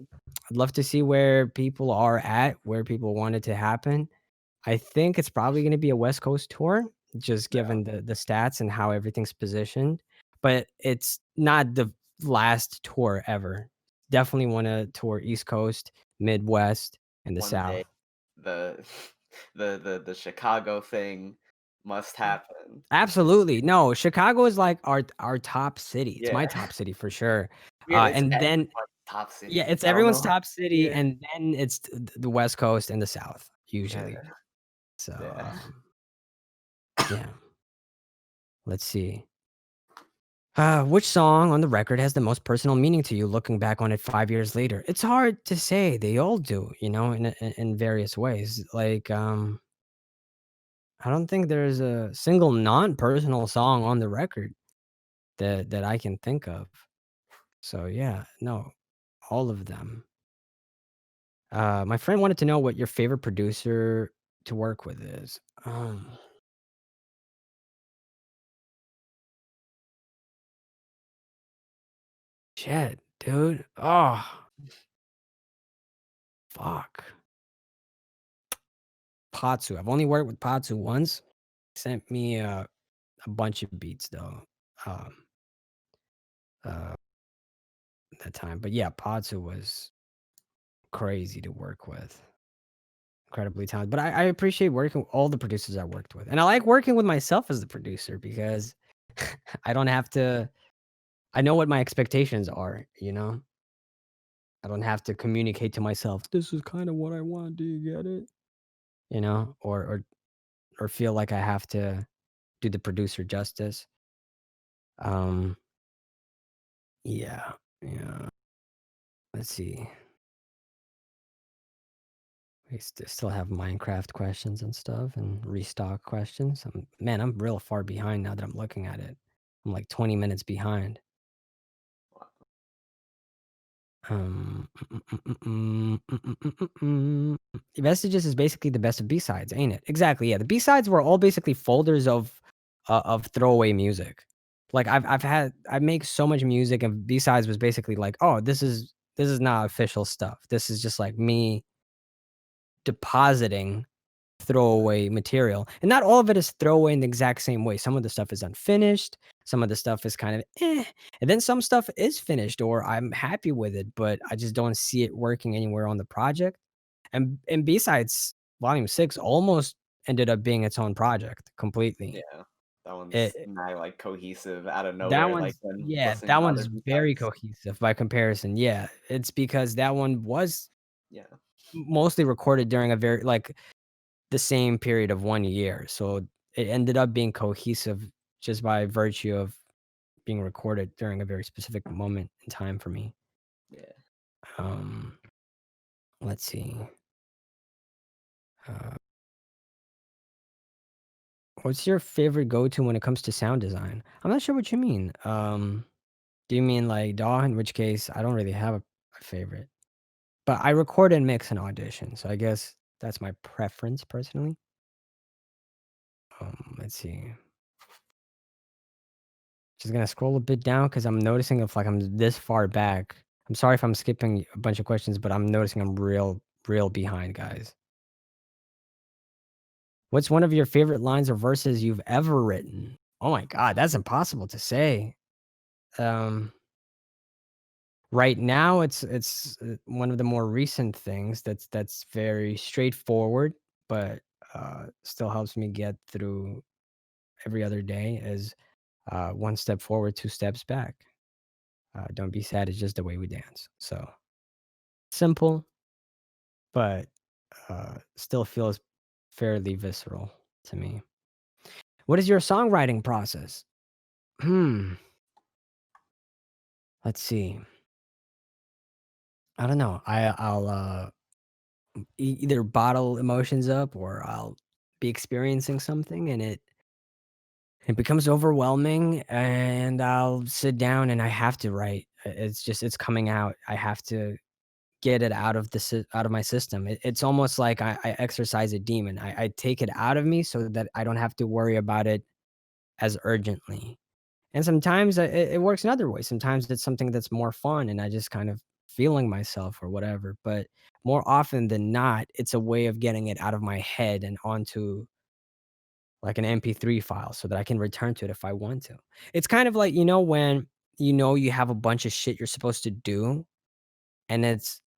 love to see where people are at, where people want it to happen. I think it's probably going to be a West Coast tour, just given the stats and how everything's positioned. But it's not the last tour ever. Definitely want to tour East Coast, Midwest, and the One South. day, the Chicago thing must happen. Absolutely. No, Chicago is like our top city. It's my Yeah. top city for sure. Weird, it's And then everyone's top city. yeah, it's I don't everyone's know. top city, Yeah. and then it's the West Coast and the South usually. Yeah. So Yeah. yeah. Let's see. Which song on the record has the most personal meaning to you looking back on it 5 years later? It's hard to say. They all do, in various ways. Like, I don't think there's a single non-personal song on the record that I can think of. So yeah, no, all of them. My friend wanted to know what your favorite producer to work with is. Shit, dude. Oh, fuck. Patsu. I've only worked with Patsu once. Sent me a bunch of beats though. That time. But yeah, Patsu was crazy to work with. Incredibly talented. But I appreciate working with all the producers I worked with. And I like working with myself as the producer because I don't have to I know what my expectations are, I don't have to communicate to myself, this is kind of what I want. Do you get it? Or feel like I have to do the producer justice. Yeah. Let's see. We still have Minecraft questions and stuff and restock questions. I'm real far behind now that I'm looking at it. I'm like 20 minutes behind. Vestiges is basically the best of B-sides, ain't it? Exactly. Yeah, the B-sides were all basically folders of throwaway music. Like I make so much music, and B-sides was basically like, oh, this is not official stuff. This is just like me depositing throwaway material, and not all of it is throwaway in the exact same way. Some of the stuff is unfinished, some of the stuff is kind of and then some stuff is finished or I'm happy with it, but I just don't see it working anywhere on the project. And B-sides volume 6 almost ended up being its own project completely. Yeah. That one's It not like cohesive out of that nowhere, one's like when yeah, listening that to one's other very B-sides. cohesive by comparison. Yeah, it's because that one was Yeah. mostly recorded during a very like the same period of 1 year. So it ended up being cohesive just by virtue of being recorded during a very specific moment in time for me. Yeah. Um, let's see. What's your favorite go-to when it comes to sound design? I'm not sure what you mean. Do you mean like DAW? In which case, I don't really have a favorite. But I record and mix and audition, so I guess that's my preference personally. Let's see. Just gonna scroll a bit down because I'm noticing if like I'm this far back. I'm sorry if I'm skipping a bunch of questions, but I'm noticing I'm real behind, guys. What's one of your favorite lines or verses you've ever written? Oh my god, that's impossible to say. Right now, it's one of the more recent things that's very straightforward, but still helps me get through every other day is one step forward, two steps back. Don't be sad, it's just the way we dance. So simple, but still feels fairly visceral to me. What is your songwriting process? Let's see. I don't know. I'll either bottle emotions up or I'll be experiencing something and it becomes overwhelming and I'll sit down and I have to write. It's just it's coming out. I have to get it out of out of my system. It's almost like I exercise a demon. I take it out of me so that I don't have to worry about it as urgently. And sometimes it works in other ways. Sometimes it's something that's more fun and I just kind of feeling myself or whatever. But more often than not, it's a way of getting it out of my head and onto like an MP3 file so that I can return to it if I want to. It's kind of like, when you have a bunch of shit you're supposed to do and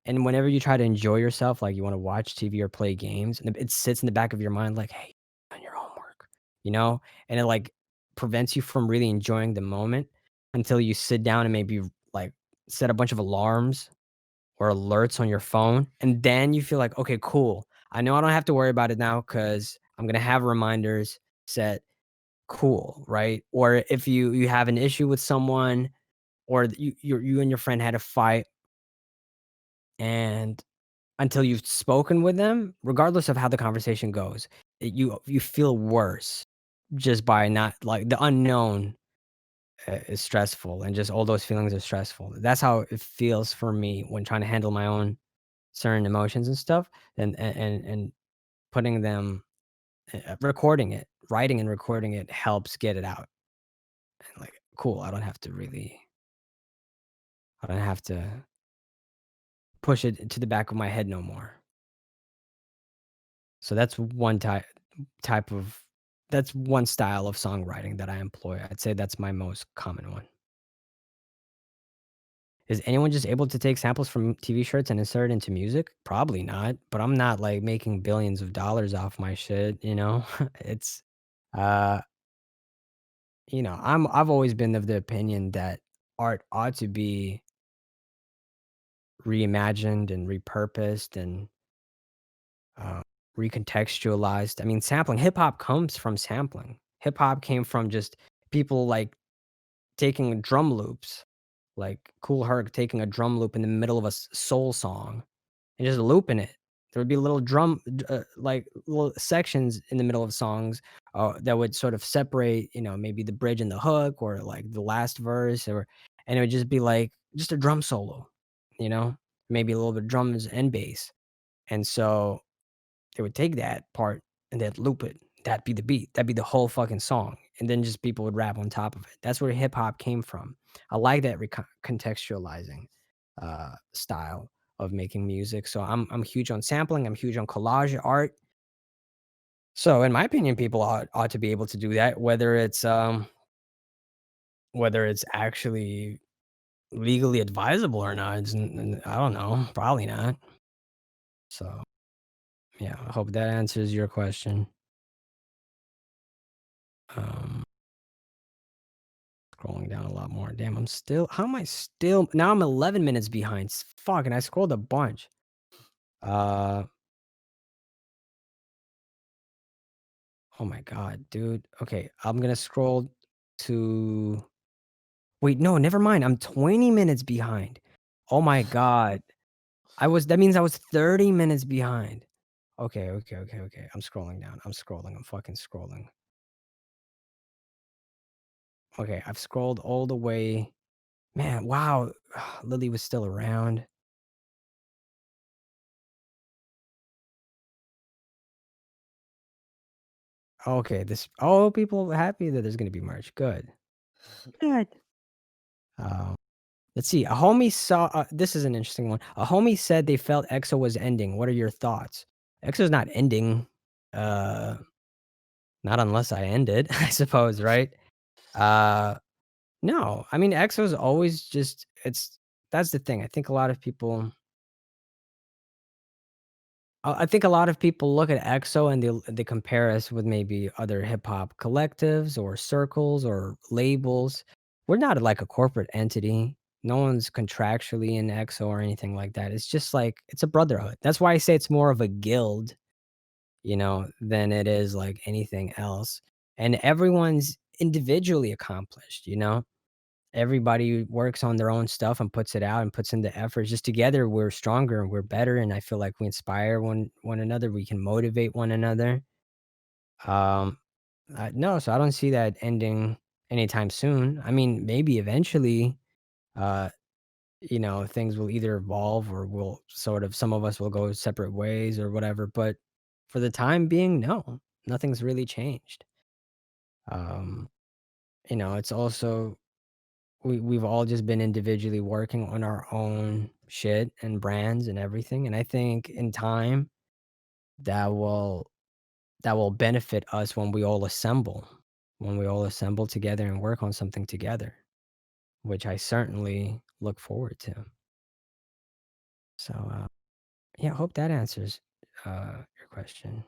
whenever you try to enjoy yourself, like you want to watch TV or play games, and it sits in the back of your mind like, hey, on your homework, you know, and it like prevents you from really enjoying the moment until you sit down and maybe like set a bunch of alarms or alerts on your phone, and then you feel like, okay, cool. I know I don't have to worry about it now because I'm gonna have reminders set. Cool, right? Or if you have an issue with someone, or you and your friend had a fight, and until you've spoken with them, regardless of how the conversation goes, you feel worse just by not like the unknown is stressful, and just all those feelings are stressful. That's how it feels for me when trying to handle my own certain emotions and stuff, and putting them, recording it, writing and recording it helps get it out. And like, cool, I don't have to push it to the back of my head no more. So that's one type of that's one style of songwriting that I employ. I'd say that's my most common one. Is anyone just able to take samples from TV shirts and insert it into music? Probably not, but I'm not like making billions of dollars off my shit, you know? It's uh I've always been of the opinion that art ought to be reimagined and repurposed and uh, recontextualized. I mean, sampling, hip hop comes from sampling. Hip hop came from just people like taking drum loops, like Cool Herc taking a drum loop in the middle of a soul song and just looping it. There would be little like little sections in the middle of songs that would sort of separate, maybe the bridge and the hook or like the last verse, and it would just be like just a drum solo, maybe a little bit of drums and bass. And so they would take that part and they'd loop it. That'd be the beat. That'd be the whole fucking song. And then just people would rap on top of it. That's where hip hop came from. I like that contextualizing style of making music. So I'm huge on sampling. I'm huge on collage art. So in my opinion, people ought to be able to do that, whether it's actually legally advisable or not. I don't know. Probably not. So yeah, I hope that answers your question. Scrolling down a lot more. Damn, how am I still, now I'm 11 minutes behind. Fuck, and I scrolled a bunch. Oh my god, dude. Okay, I'm gonna scroll to wait, no, never mind. I'm 20 minutes behind. Oh my god. That means I was 30 minutes behind. Okay, okay, okay, okay. I'm scrolling down. I'm scrolling. I'm fucking scrolling. Okay, I've scrolled all the way. Man, wow. Lily was still around. Okay, people are happy that there's gonna be merch. Good. Good. Um, let's see. A homie saw this is an interesting one. A homie said they felt EXO was ending. What are your thoughts? EXO's not ending. Uh, not unless I end it, I suppose, right? No. I mean, EXO's always just that's the thing. I think a lot of people look at EXO and they compare us with maybe other hip hop collectives or circles or labels. We're not like a corporate entity. No one's contractually in EXO or anything like that. It's just like it's a brotherhood. That's why I say it's more of a guild, than it is like anything else. And everyone's individually accomplished. Everybody works on their own stuff and puts it out and puts in the effort. Just together, we're stronger and we're better. And I feel like we inspire one another. We can motivate one another. Um, no, so I don't see that ending anytime soon. I mean, maybe eventually, uh, things will either evolve or will some of us will go separate ways or whatever. But for the time being, no, nothing's really changed. Um, it's also we've all just been individually working on our own shit and brands and everything, and I think in time that will benefit us when we all assemble together and work on something together, which I certainly look forward to. So, yeah, I hope that answers your question.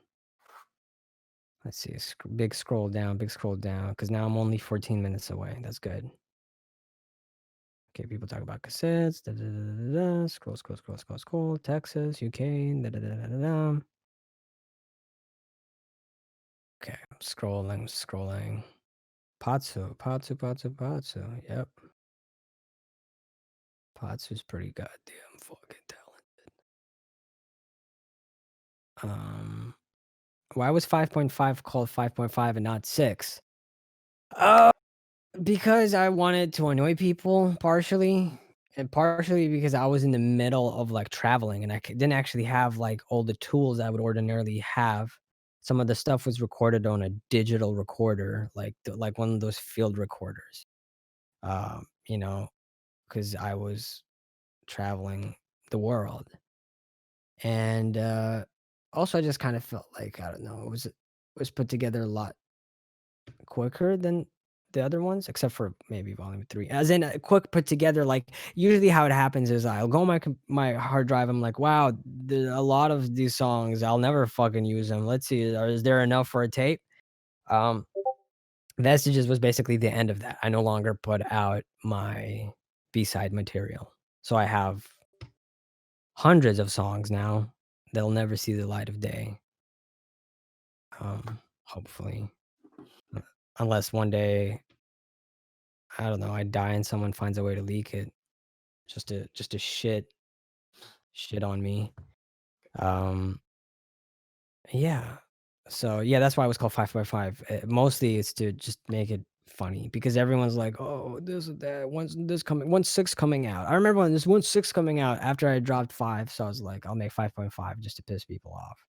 Let's see, big scroll down, because now I'm only 14 minutes away. That's good. Okay, people talk about cassettes. Da, da, da, da, da. Scroll. Texas, UK. Da, da, da, da, da, da. Okay, I'm scrolling. Patsu. Yep. Patsu's pretty goddamn fucking talented. Why was 5.5 called 5.5 and not 6? Because I wanted to annoy people partially, and partially because I was in the middle of, like, traveling and I didn't actually have, like, all the tools I would ordinarily have. Some of the stuff was recorded on a digital recorder, like one of those field recorders, you know, because I was traveling the world. And, also I just kind of felt like, I don't know, it was put together a lot quicker than the other ones, except for maybe volume 3. As in, quick put together, like, usually how it happens is I'll go on my hard drive, I'm like, "Wow, a lot of these songs, I'll never fucking use them. Let's see, is there enough for a tape?" Um, Vestiges was basically the end of that. I no longer put out my B-side material. So I have hundreds of songs now. They'll never see the light of day. Hopefully. Unless one day, I don't know, I die and someone finds a way to leak it just to shit on me. Yeah. So, yeah, that's why it was called 5 by 5. Mostly it's to just make it funny because everyone's like, "Oh, this or that. When's 6 coming out?" I remember when this one's 6 coming out after I dropped 5, so I was like, "I'll make 5.5 just to piss people off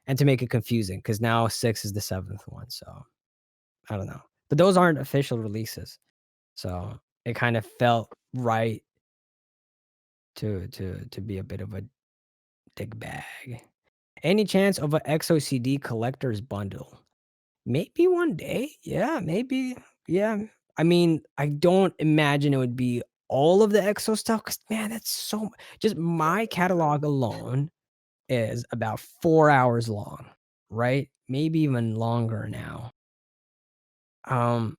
and to make it confusing because now 6 is the 7th one." So, I don't know. But those aren't official releases. So, it kind of felt right to be a bit of a dick bag. Any chance of a XOCD collector's bundle? Maybe one day. Yeah, maybe. Yeah. I mean, I don't imagine it would be all of the EXO stuff because, man, that's just my catalog alone is about 4 hours long, right? Maybe even longer now. Um,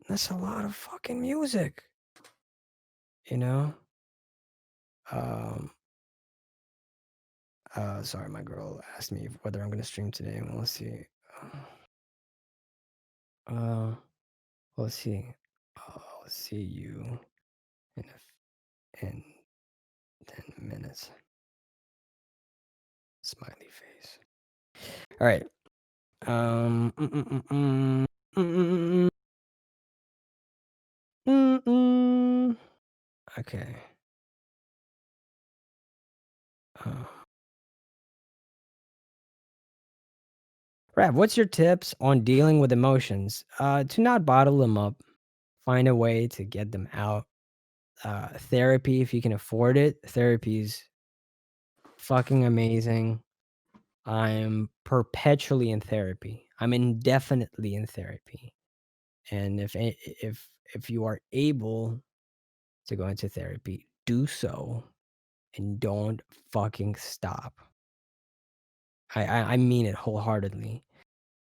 that's a lot of fucking music, you know? Um, sorry, my girl asked me whether I'm gonna stream today. Well, let's see. Let's see. I'll see you in 10 minutes. Smiley face. All right. Mm, mm, mm, mm, mm, mm, mm, mm. Okay. Rav, what's your tips on dealing with emotions? To not bottle them up. Find a way to get them out. Therapy, if you can afford it. Therapy's fucking amazing. I'm perpetually in therapy. I'm indefinitely in therapy. And if you are able to go into therapy, do so and don't fucking stop. I mean it wholeheartedly.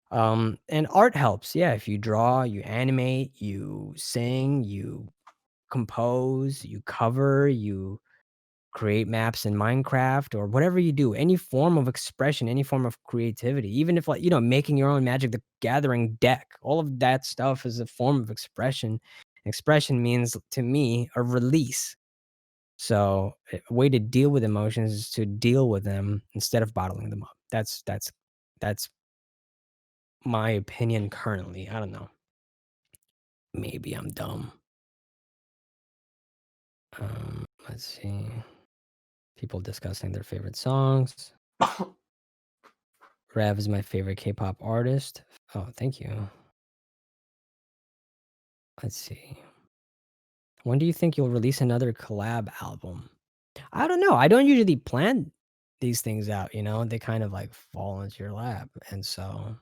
And art helps. Yeah, if you draw, you animate, you sing, you compose, you cover, you create maps in Minecraft or whatever you do, any form of expression, any form of creativity, even if, like, making your own Magic the Gathering deck, all of that stuff is a form of expression. Expression means to me a release. So a way to deal with emotions is to deal with them instead of bottling them up. That's my opinion currently. I don't know. Maybe I'm dumb. Let's see. People discussing their favorite songs. Rav is my favorite K-pop artist. Oh, thank you. Let's see. When do you think you'll release another collab album? I don't know. I don't usually plan these things out, They kind of like fall into your lap. And so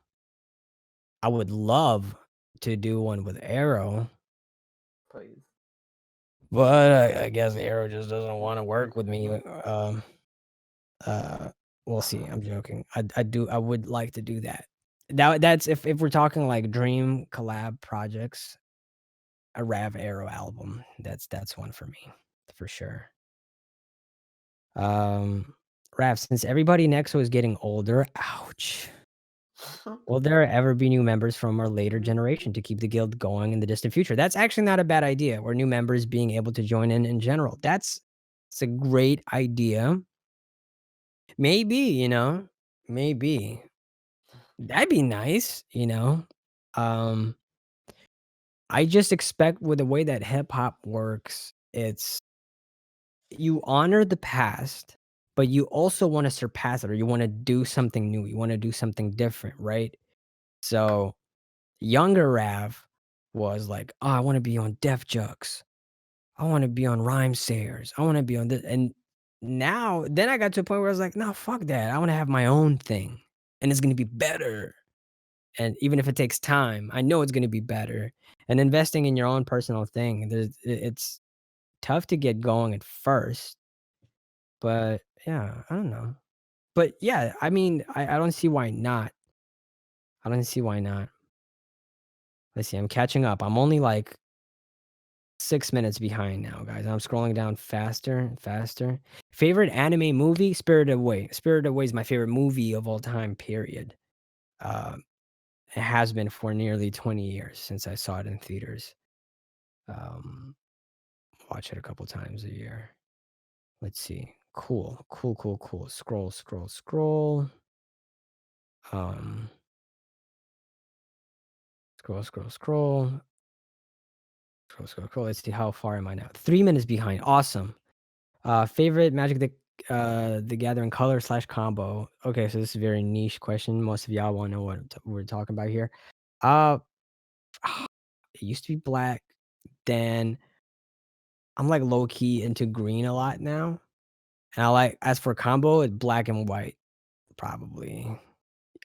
I would love to do one with Arrow, Please. but I guess Arrow just doesn't want to work with me. We'll see. I'm joking. I would like to do that. That's if we're talking like dream collab projects, a Rav Arrow album. That's one for me, for sure. Rav, since everybody in EXO is getting older, ouch. Will there ever be new members from our later generation to keep the guild going in the distant future? That's actually not a bad idea, or new members being able to join in general. It's a great idea. Maybe, maybe. That'd be nice, I just expect with the way that hip hop works, it's you honor the past, but you also want to surpass it, or you want to do something new. You want to do something different, right? So younger Rav was like, "Oh, I want to be on Def Jux. I want to be on Rhyme Sayers. I want to be on this." And then I got to a point where I was like, "No, fuck that. I want to have my own thing, and it's gonna be better." And even if it takes time, I know it's gonna be better. And investing in your own personal thing, it's tough to get going at first, but yeah, I don't know. But yeah, I mean, I don't see why not. I don't see why not. Let's see, I'm catching up. I'm only like 6 minutes behind now, guys. I'm scrolling down faster and faster. Favorite anime movie? Spirited Away. Spirited Away is my favorite movie of all time, period. It has been for nearly 20 years since I saw it in theaters. Watch it a couple times a year. Let's see. Cool. Scroll, scroll, scroll. Scroll, scroll, scroll. Scroll, scroll, scroll. Let's see, how far am I now? 3 minutes behind. Awesome. Favorite Magic the Gathering color / combo. Okay, so this is a very niche question. Most of y'all want to know what we're talking about here. It used to be black. Then I'm like low key into green a lot now. And I like, as for combo, it's black and white, probably.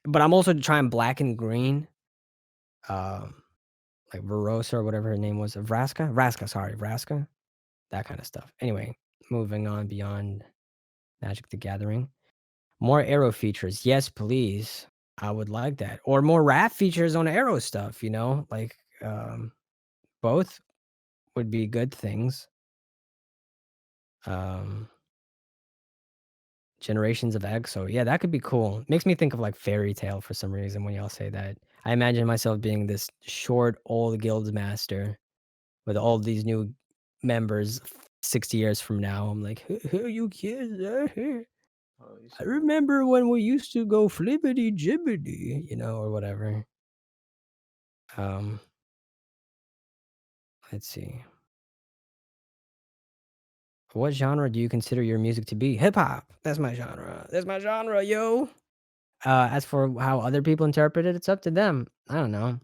But I'm also trying black and green. Like Verosa or whatever her name was. Vraska. That kind of stuff. Anyway, moving on beyond Magic the Gathering. More arrow features. Yes, please. I would like that. Or more raft features on arrow stuff, like both would be good things. Generations of Egg. So yeah, that could be cool. Makes me think of like Fairy Tale for some reason when y'all say that. I imagine myself being this short old guild master with all these new members 60 years from now. I'm like, "Hey, you kids out here. I remember when we used to go flippity jibbity, or whatever." Um, let's see. What genre do you consider your music to be? Hip hop. That's my genre. That's my genre, yo. As for how other people interpret it, it's up to them. I don't know.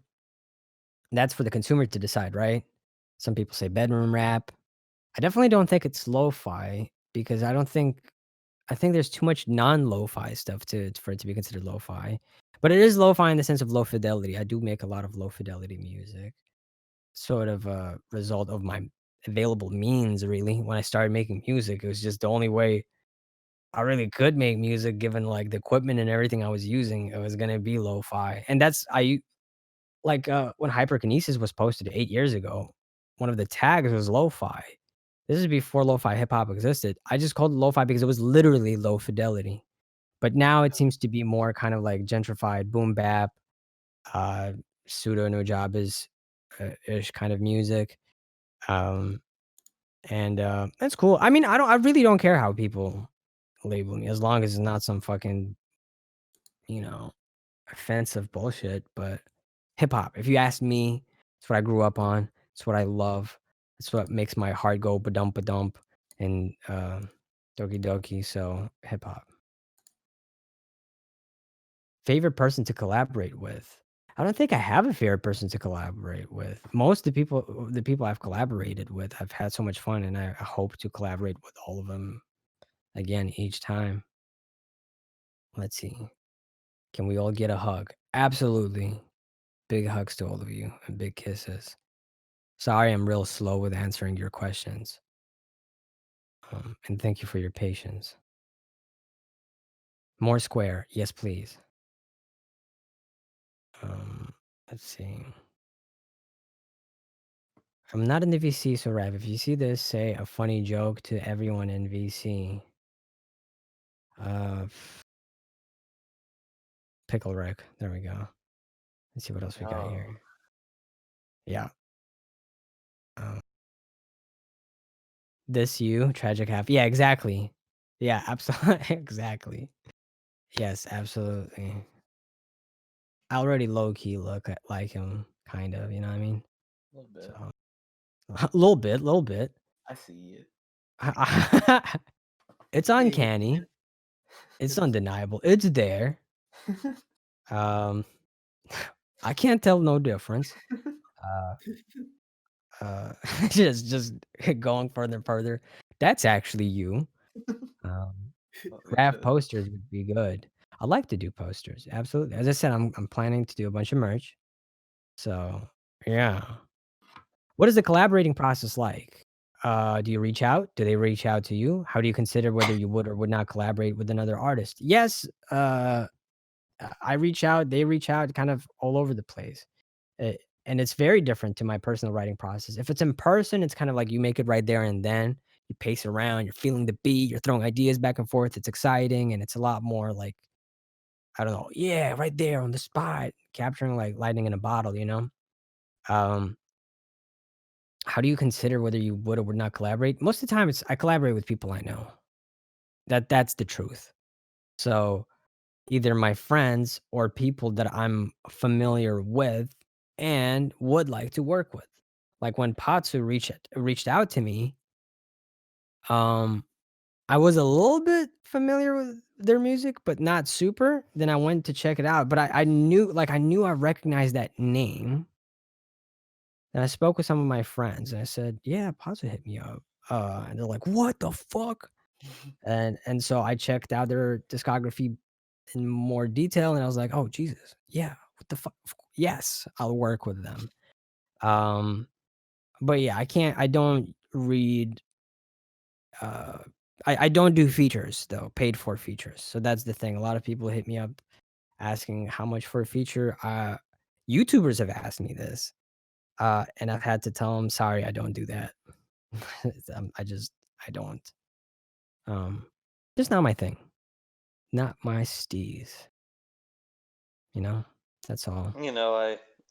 That's for the consumer to decide, right? Some people say bedroom rap. I definitely don't think it's lo-fi because I think there's too much non-lo-fi stuff for it to be considered lo-fi. But it is lo-fi in the sense of low fidelity. I do make a lot of low fidelity music. Sort of a result of my available means, really. When I started making music, it was just the only way I really could make music given like the equipment and everything I was using. It was gonna be lo-fi. And when hyperkinesis was posted 8 years ago, one of the tags was lo-fi. This is before lo-fi hip hop existed. I just called it lo-fi because it was literally low fidelity. But now it seems to be more kind of like gentrified boom bap, uh, pseudo nujabes ish kind of music. Um, and that's cool. I mean, I really don't care how people label me as long as it's not some fucking, you know, offensive bullshit. But hip hop, if you ask me, it's what I grew up on. It's what I love. It's what makes my heart go ba dump and doki doki. So hip hop. Favorite person to collaborate with? I don't think I have a favorite person to collaborate with. Most of the people I've collaborated with, I've had so much fun, and I hope to collaborate with all of them again each time. Let's see. Can we all get a hug? Absolutely. Big hugs to all of you and big kisses. Sorry, I'm real slow with answering your questions. And thank you for your patience. More square. Yes, please. Let's see. I'm not in the VC, so Rav, if you see this, say a funny joke to everyone in VC. Pickle Rick. There we go. Let's see what else we got here. Yeah. This you, tragic half. Yeah, exactly. Yeah, absolutely. Exactly. Yes, absolutely. I already low key look like him, kind of. You know what I mean? A little bit. So, a little bit. I see it. It's uncanny. It's undeniable. It's there. Um, I can't tell no difference. Just going further and further. That's actually you. Um, Rav posters would be good. I'd like to do posters. Absolutely. As I said, I'm planning to do a bunch of merch. So yeah. What is the collaborating process like? Do you reach out? Do they reach out to you? How do you consider whether you would or would not collaborate with another artist? Yes, I reach out, they reach out, kind of all over the place. Uh, and it's very different to my personal writing process. If it's in person, it's kind of like you make it right there and then. You pace around, you're feeling the beat, you're throwing ideas back and forth. It's exciting and it's a lot more like, I don't know, yeah, right there on the spot, capturing like lightning in a bottle, you know? Um, how do you consider whether you would or would not collaborate? Most of the time, it's I collaborate with people I know. That's the truth. So either my friends or people that I'm familiar with and would like to work with. Like when Patsu reached out to me, I was a little bit familiar with their music, but not super. Then I went to check it out. But I knew I recognized that name. And I spoke with some of my friends and I said, yeah, Patsu hit me up. And they're like, what the fuck? And so I checked out their discography in more detail, and I was like, "Oh, Jesus. Yeah. What the fuck? Yes, I'll work with them." Um, but yeah, I don't read, uh I don't do features though, paid for features. So that's the thing. A lot of people hit me up asking how much for a feature. YouTubers have asked me this, and I've had to tell them, "Sorry, I don't do that." I don't. Um, just not my thing. Not my steez. You know? That's all. You know,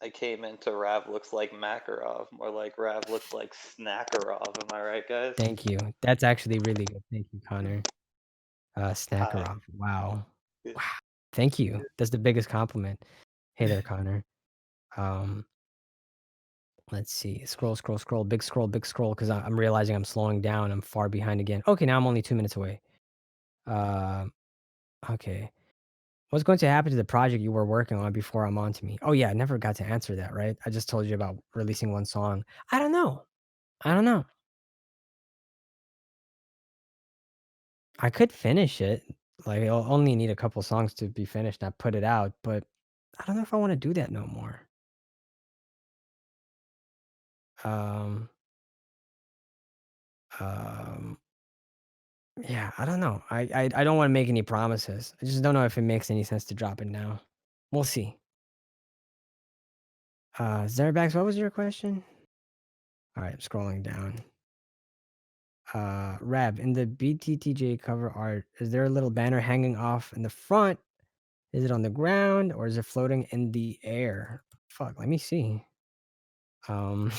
I came into Rav looks like Makarov, more like Rav looks like Snackarov. Am I right, guys? Thank you. That's actually really good. Thank you, Connor. Snackarov. Wow. Wow. Thank you. That's the biggest compliment. Hey there, Connor. Let's see. Scroll, scroll, scroll. Big scroll, big scroll. Because I'm realizing I'm slowing down. I'm far behind again. Okay, now I'm only 2 minutes away. Okay. What's going to happen to the project you were working on before I'm on to me? Oh yeah, I never got to answer that, right? I just told you about releasing one song. I don't know. I don't know. I could finish it. Like I'll only need a couple songs to be finished. And I put it out, but I don't know if I want to do that no more. Um, um, yeah, I don't know. I don't want to make any promises. I just don't know if it makes any sense to drop it now. We'll see. Zerabax, what was your question? All right, I'm scrolling down. Rab, in the BTTJ cover art, is there a little banner hanging off in the front? Is it on the ground or is it floating in the air? Fuck, let me see. I'm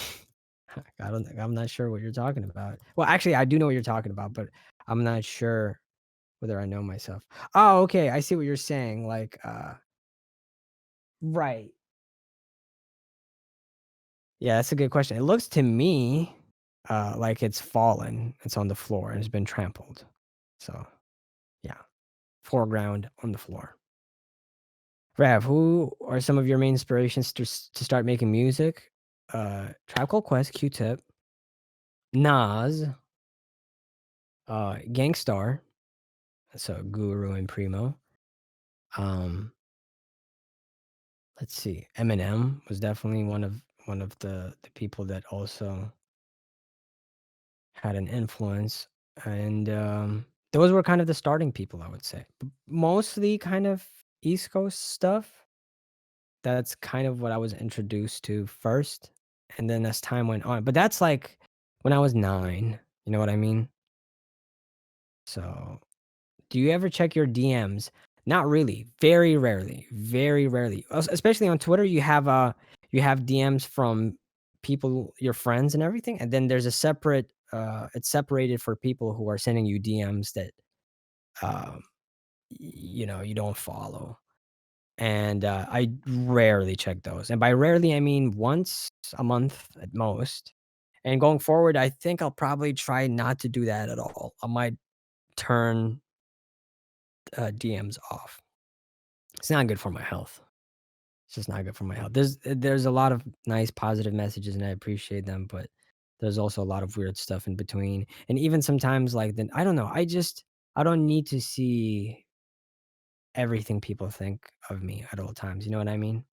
not sure what you're talking about. Well, actually, I do know what you're talking about, but I'm not sure whether I know myself. Oh, okay. I see what you're saying. Like, right. Yeah, that's a good question. It looks to me like it's fallen. It's on the floor and it's been trampled. So, yeah. Foreground on the floor. Rav, who are some of your main inspirations to start making music? Tribe Called Quest, Q-Tip, Nas, Gangstar, so Guru and Primo. Let's see. Eminem was definitely one of the people that also had an influence, and those were kind of the starting people, I would say. Mostly kind of East Coast stuff. That's kind of what I was introduced to first, and then as time went on. But that's like when I was 9. You know what I mean? So, do you ever check your DMs? Not really. Very rarely. Very rarely. Especially on Twitter, you have DMs from people, your friends and everything, and then there's a separate it's separated for people who are sending you DMs that you don't follow. And I rarely check those. And by rarely I mean once a month at most. And going forward, I think I'll probably try not to do that at all. I might turn DMs off. It's not good for my health. It's just not good for my health. There's a lot of nice positive messages and I appreciate them, but there's also a lot of weird stuff in between. And even sometimes like then I don't know, I don't need to see everything people think of me at all times. You know what I mean?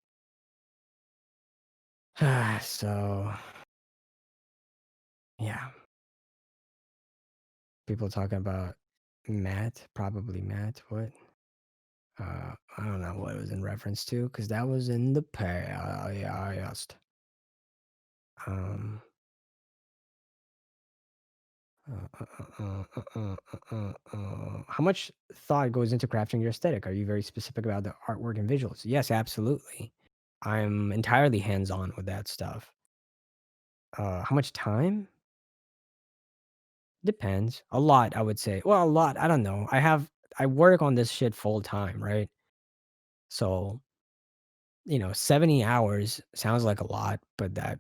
So yeah. People talking about Matt, probably Matt. What? I don't know what it was in reference to because that was in the past. Um, how much thought goes into crafting your aesthetic? Are you very specific about the artwork and visuals? Yes, absolutely. I'm entirely hands-on with that stuff. How much time? Depends. A lot, I would say. Well, a lot. I don't know. I work on this shit full time, right? So 70 hours sounds like a lot, but that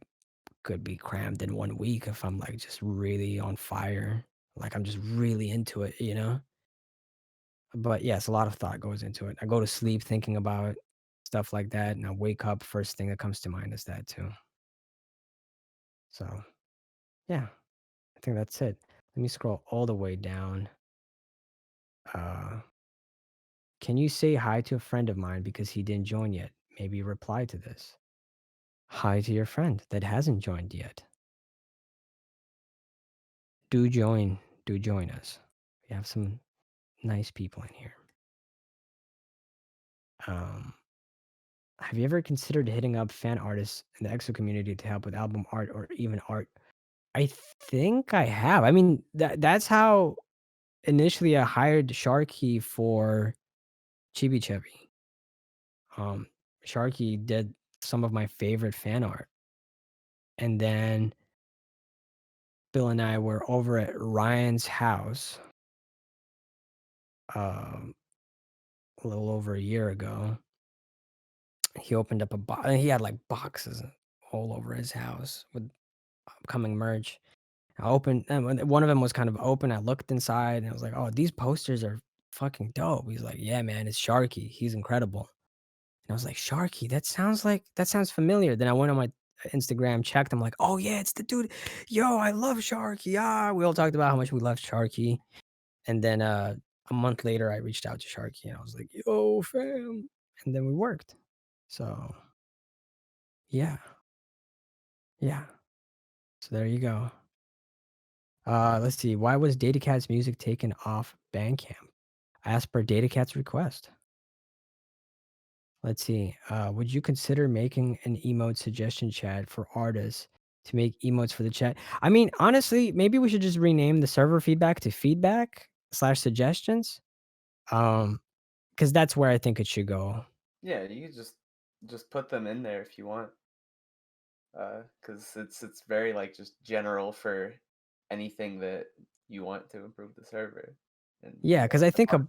could be crammed in 1 week if I'm like just really on fire. Like I'm just really into it, you know? But yes, a lot of thought goes into it. I go to sleep thinking about stuff like that, and I wake up, first thing that comes to mind is that too. So, yeah, I think that's it. Let me scroll all the way down. Can you say hi to a friend of mine because he didn't join yet? Maybe reply to this. Hi to your friend that hasn't joined yet. Do join. Do join us. We have some nice people in here. Have you ever considered hitting up fan artists in the EXO community to help with album art or even art? I think I have. I mean, that's how initially I hired Sharky for Chibi Chubby. Sharky did some of my favorite fan art. And then Bill and I were over at Ryan's house a little over a year ago. He opened up a box. He had like boxes all over his house with upcoming merch. I opened, and one of them was kind of open. I looked inside and I was like, "Oh, these posters are fucking dope." He's like, "Yeah, man, it's Sharky. He's incredible." And I was like, "Sharky, that sounds familiar." Then I went on my Instagram, checked. I'm like, "Oh yeah, it's the dude. Yo, I love Sharky." Ah, we all talked about how much we love Sharky. And then a month later, I reached out to Sharky and I was like, "Yo, fam," and then we worked. So yeah, yeah. So there you go. Let's see. Why was DataCat's music taken off Bandcamp? As per DataCat's request. Let's see. Would you consider making an emote suggestion chat for artists to make emotes for the chat? I mean, honestly, maybe we should just rename the server feedback to feedback/suggestions. Because that's where I think it should go. Yeah, you can just put them in there if you want. Because it's very like just general for anything that you want to improve the server. And Yeah, because I think a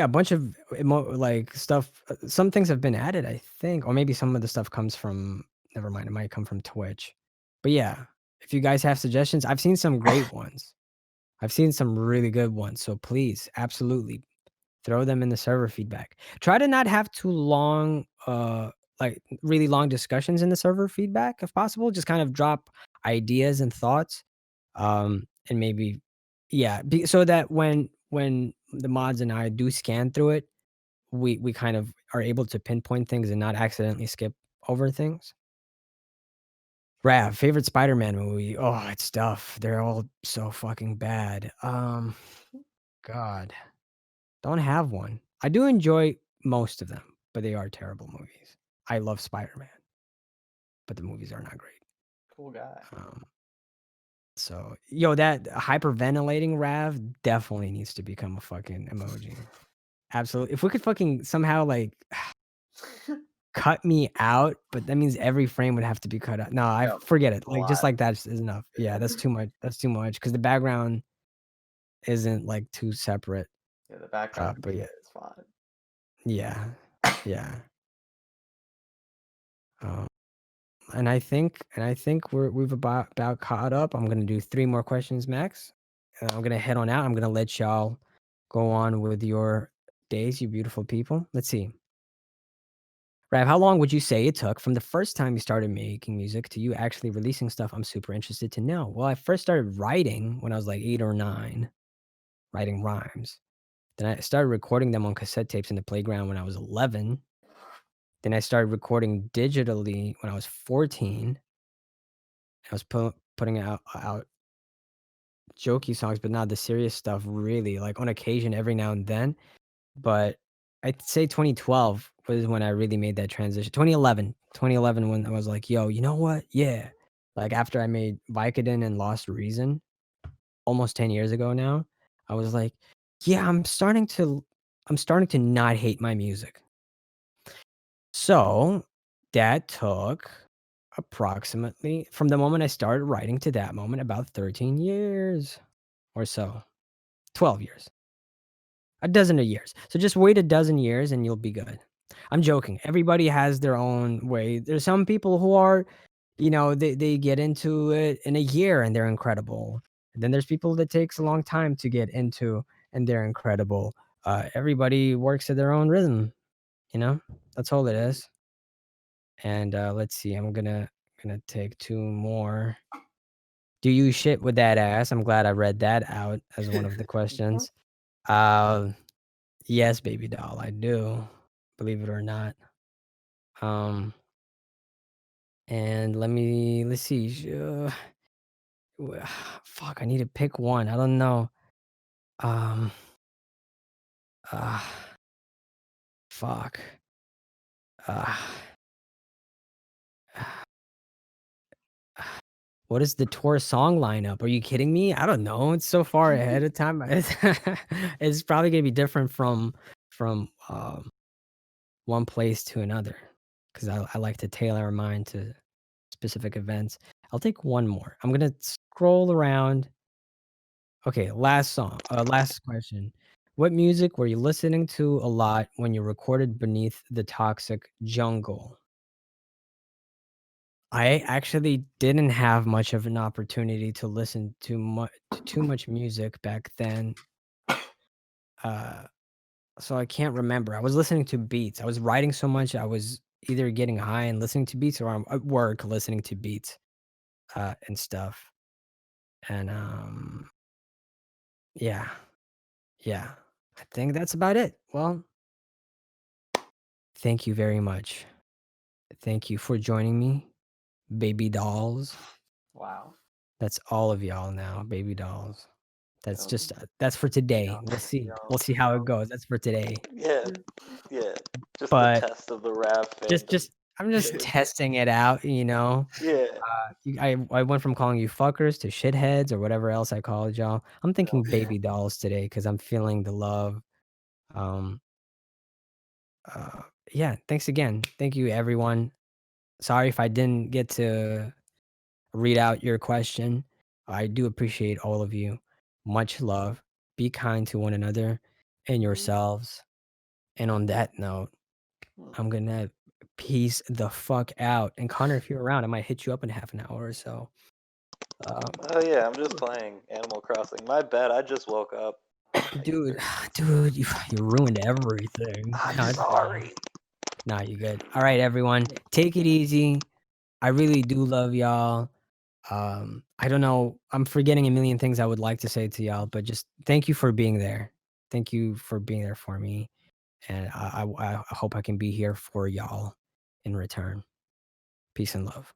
bunch of like stuff. Some things have been added, I think, or maybe some of the stuff comes from. Never mind, it might come from Twitch. But yeah, if you guys have suggestions, I've seen some great ones. I've seen some really good ones. So please, absolutely, throw them in the server feedback. Try to not have too long, like really long discussions in the server feedback if possible. Just kind of drop ideas and thoughts, and maybe, yeah, so that when the mods and I do scan through it, we kind of are able to pinpoint things and not accidentally skip over things. Rav, favorite Spider-Man movie? Oh, it's tough. They're all so fucking bad. God. Don't have one. I do enjoy most of them, but they are terrible movies. I love Spider-Man, but the movies are not great. Cool guy. So, yo, that hyperventilating Rav definitely needs to become a fucking emoji. Absolutely. If we could fucking somehow like cut me out, but that means every frame would have to be cut out. No, I Yeah, forget it. a Like just lot. like that is enough. Yeah, that's too much. That's too much because the background isn't like too separate. Yeah, the background But yeah, is fine. yeah, yeah. And I think we've about caught up. I'm gonna do 3 more questions max, and I'm gonna head on out. I'm gonna let y'all go on with your days, you beautiful people. Let's see. Rav, how long would you say it took from the first time you started making music to you actually releasing stuff? I'm super interested to know. Well, I first started writing when I was like 8 or 9, writing rhymes. Then I started recording them on cassette tapes in the playground when I was 11. Then I started recording digitally when I was 14. I was putting out jokey songs, but not the serious stuff really, like on occasion every now and then. But I'd say 2012 was when I really made that transition. 2011 when I was like, yo, you know what? Yeah. Like after I made Vicodin and Lost Reason almost 10 years ago now, I was like, yeah, I'm starting to not hate my music. So that took approximately from the moment I started writing to that moment about 13 years or so. 12 years. A dozen of years. So just wait a dozen years and you'll be good. I'm joking. Everybody has their own way. There's some people who are, they get into it in a year and they're incredible. And then there's people that takes a long time to get into and they're incredible. Everybody works at their own rhythm, That's all it is. And let's see. I'm gonna take 2 more. Do you shit with that ass? I'm glad I read that out as one of the questions. Yes, baby doll, I do. Believe it or not. And let's see. Fuck, I need to pick one. I don't know. Uh, fuck. What is the tour song lineup? Are you kidding me? I don't know. It's so far ahead of time. It's probably gonna be different from one place to another because I like to tailor mine to specific events. I'll take one more. I'm gonna scroll around. Okay, last question. What music were you listening to a lot when you recorded Beneath the Toxic Jungle? I actually didn't have much of an opportunity to listen to too much music back then. So I can't remember. I was listening to beats. I was writing so much, I was either getting high and listening to beats, or I'm at work listening to beats, and stuff. And, yeah. Yeah. I think that's about it. Well, thank you very much. Thank you for joining me, baby dolls. Wow. That's all of y'all now, baby dolls. That's Yum. just that's for today. Yum, We'll see. yum, We'll see how it yum. goes. That's for today. Yeah, yeah. Just the But test of the Rav fandom. I'm just testing it out, you know. Yeah. I went from calling you fuckers to shitheads or whatever else I called y'all. I'm thinking baby dolls today because I'm feeling the love. Um, yeah. Thanks again. Thank you, everyone. Sorry if I didn't get to read out your question. I do appreciate all of you. Much love. Be kind to one another and yourselves. And on that note, I'm gonna peace the fuck out. And Connor, if you're around, I might hit you up in half an hour or so. Oh yeah, I'm just playing Animal Crossing. My bad, I just woke up. Dude, you ruined everything. I'm No, it's fine. sorry. Nah, you good. All right, everyone, take it easy. I really do love y'all. I don't know. I'm forgetting a million things I would like to say to y'all, but just thank you for being there. Thank you for being there for me, and I hope I can be here for y'all in return. Peace and love.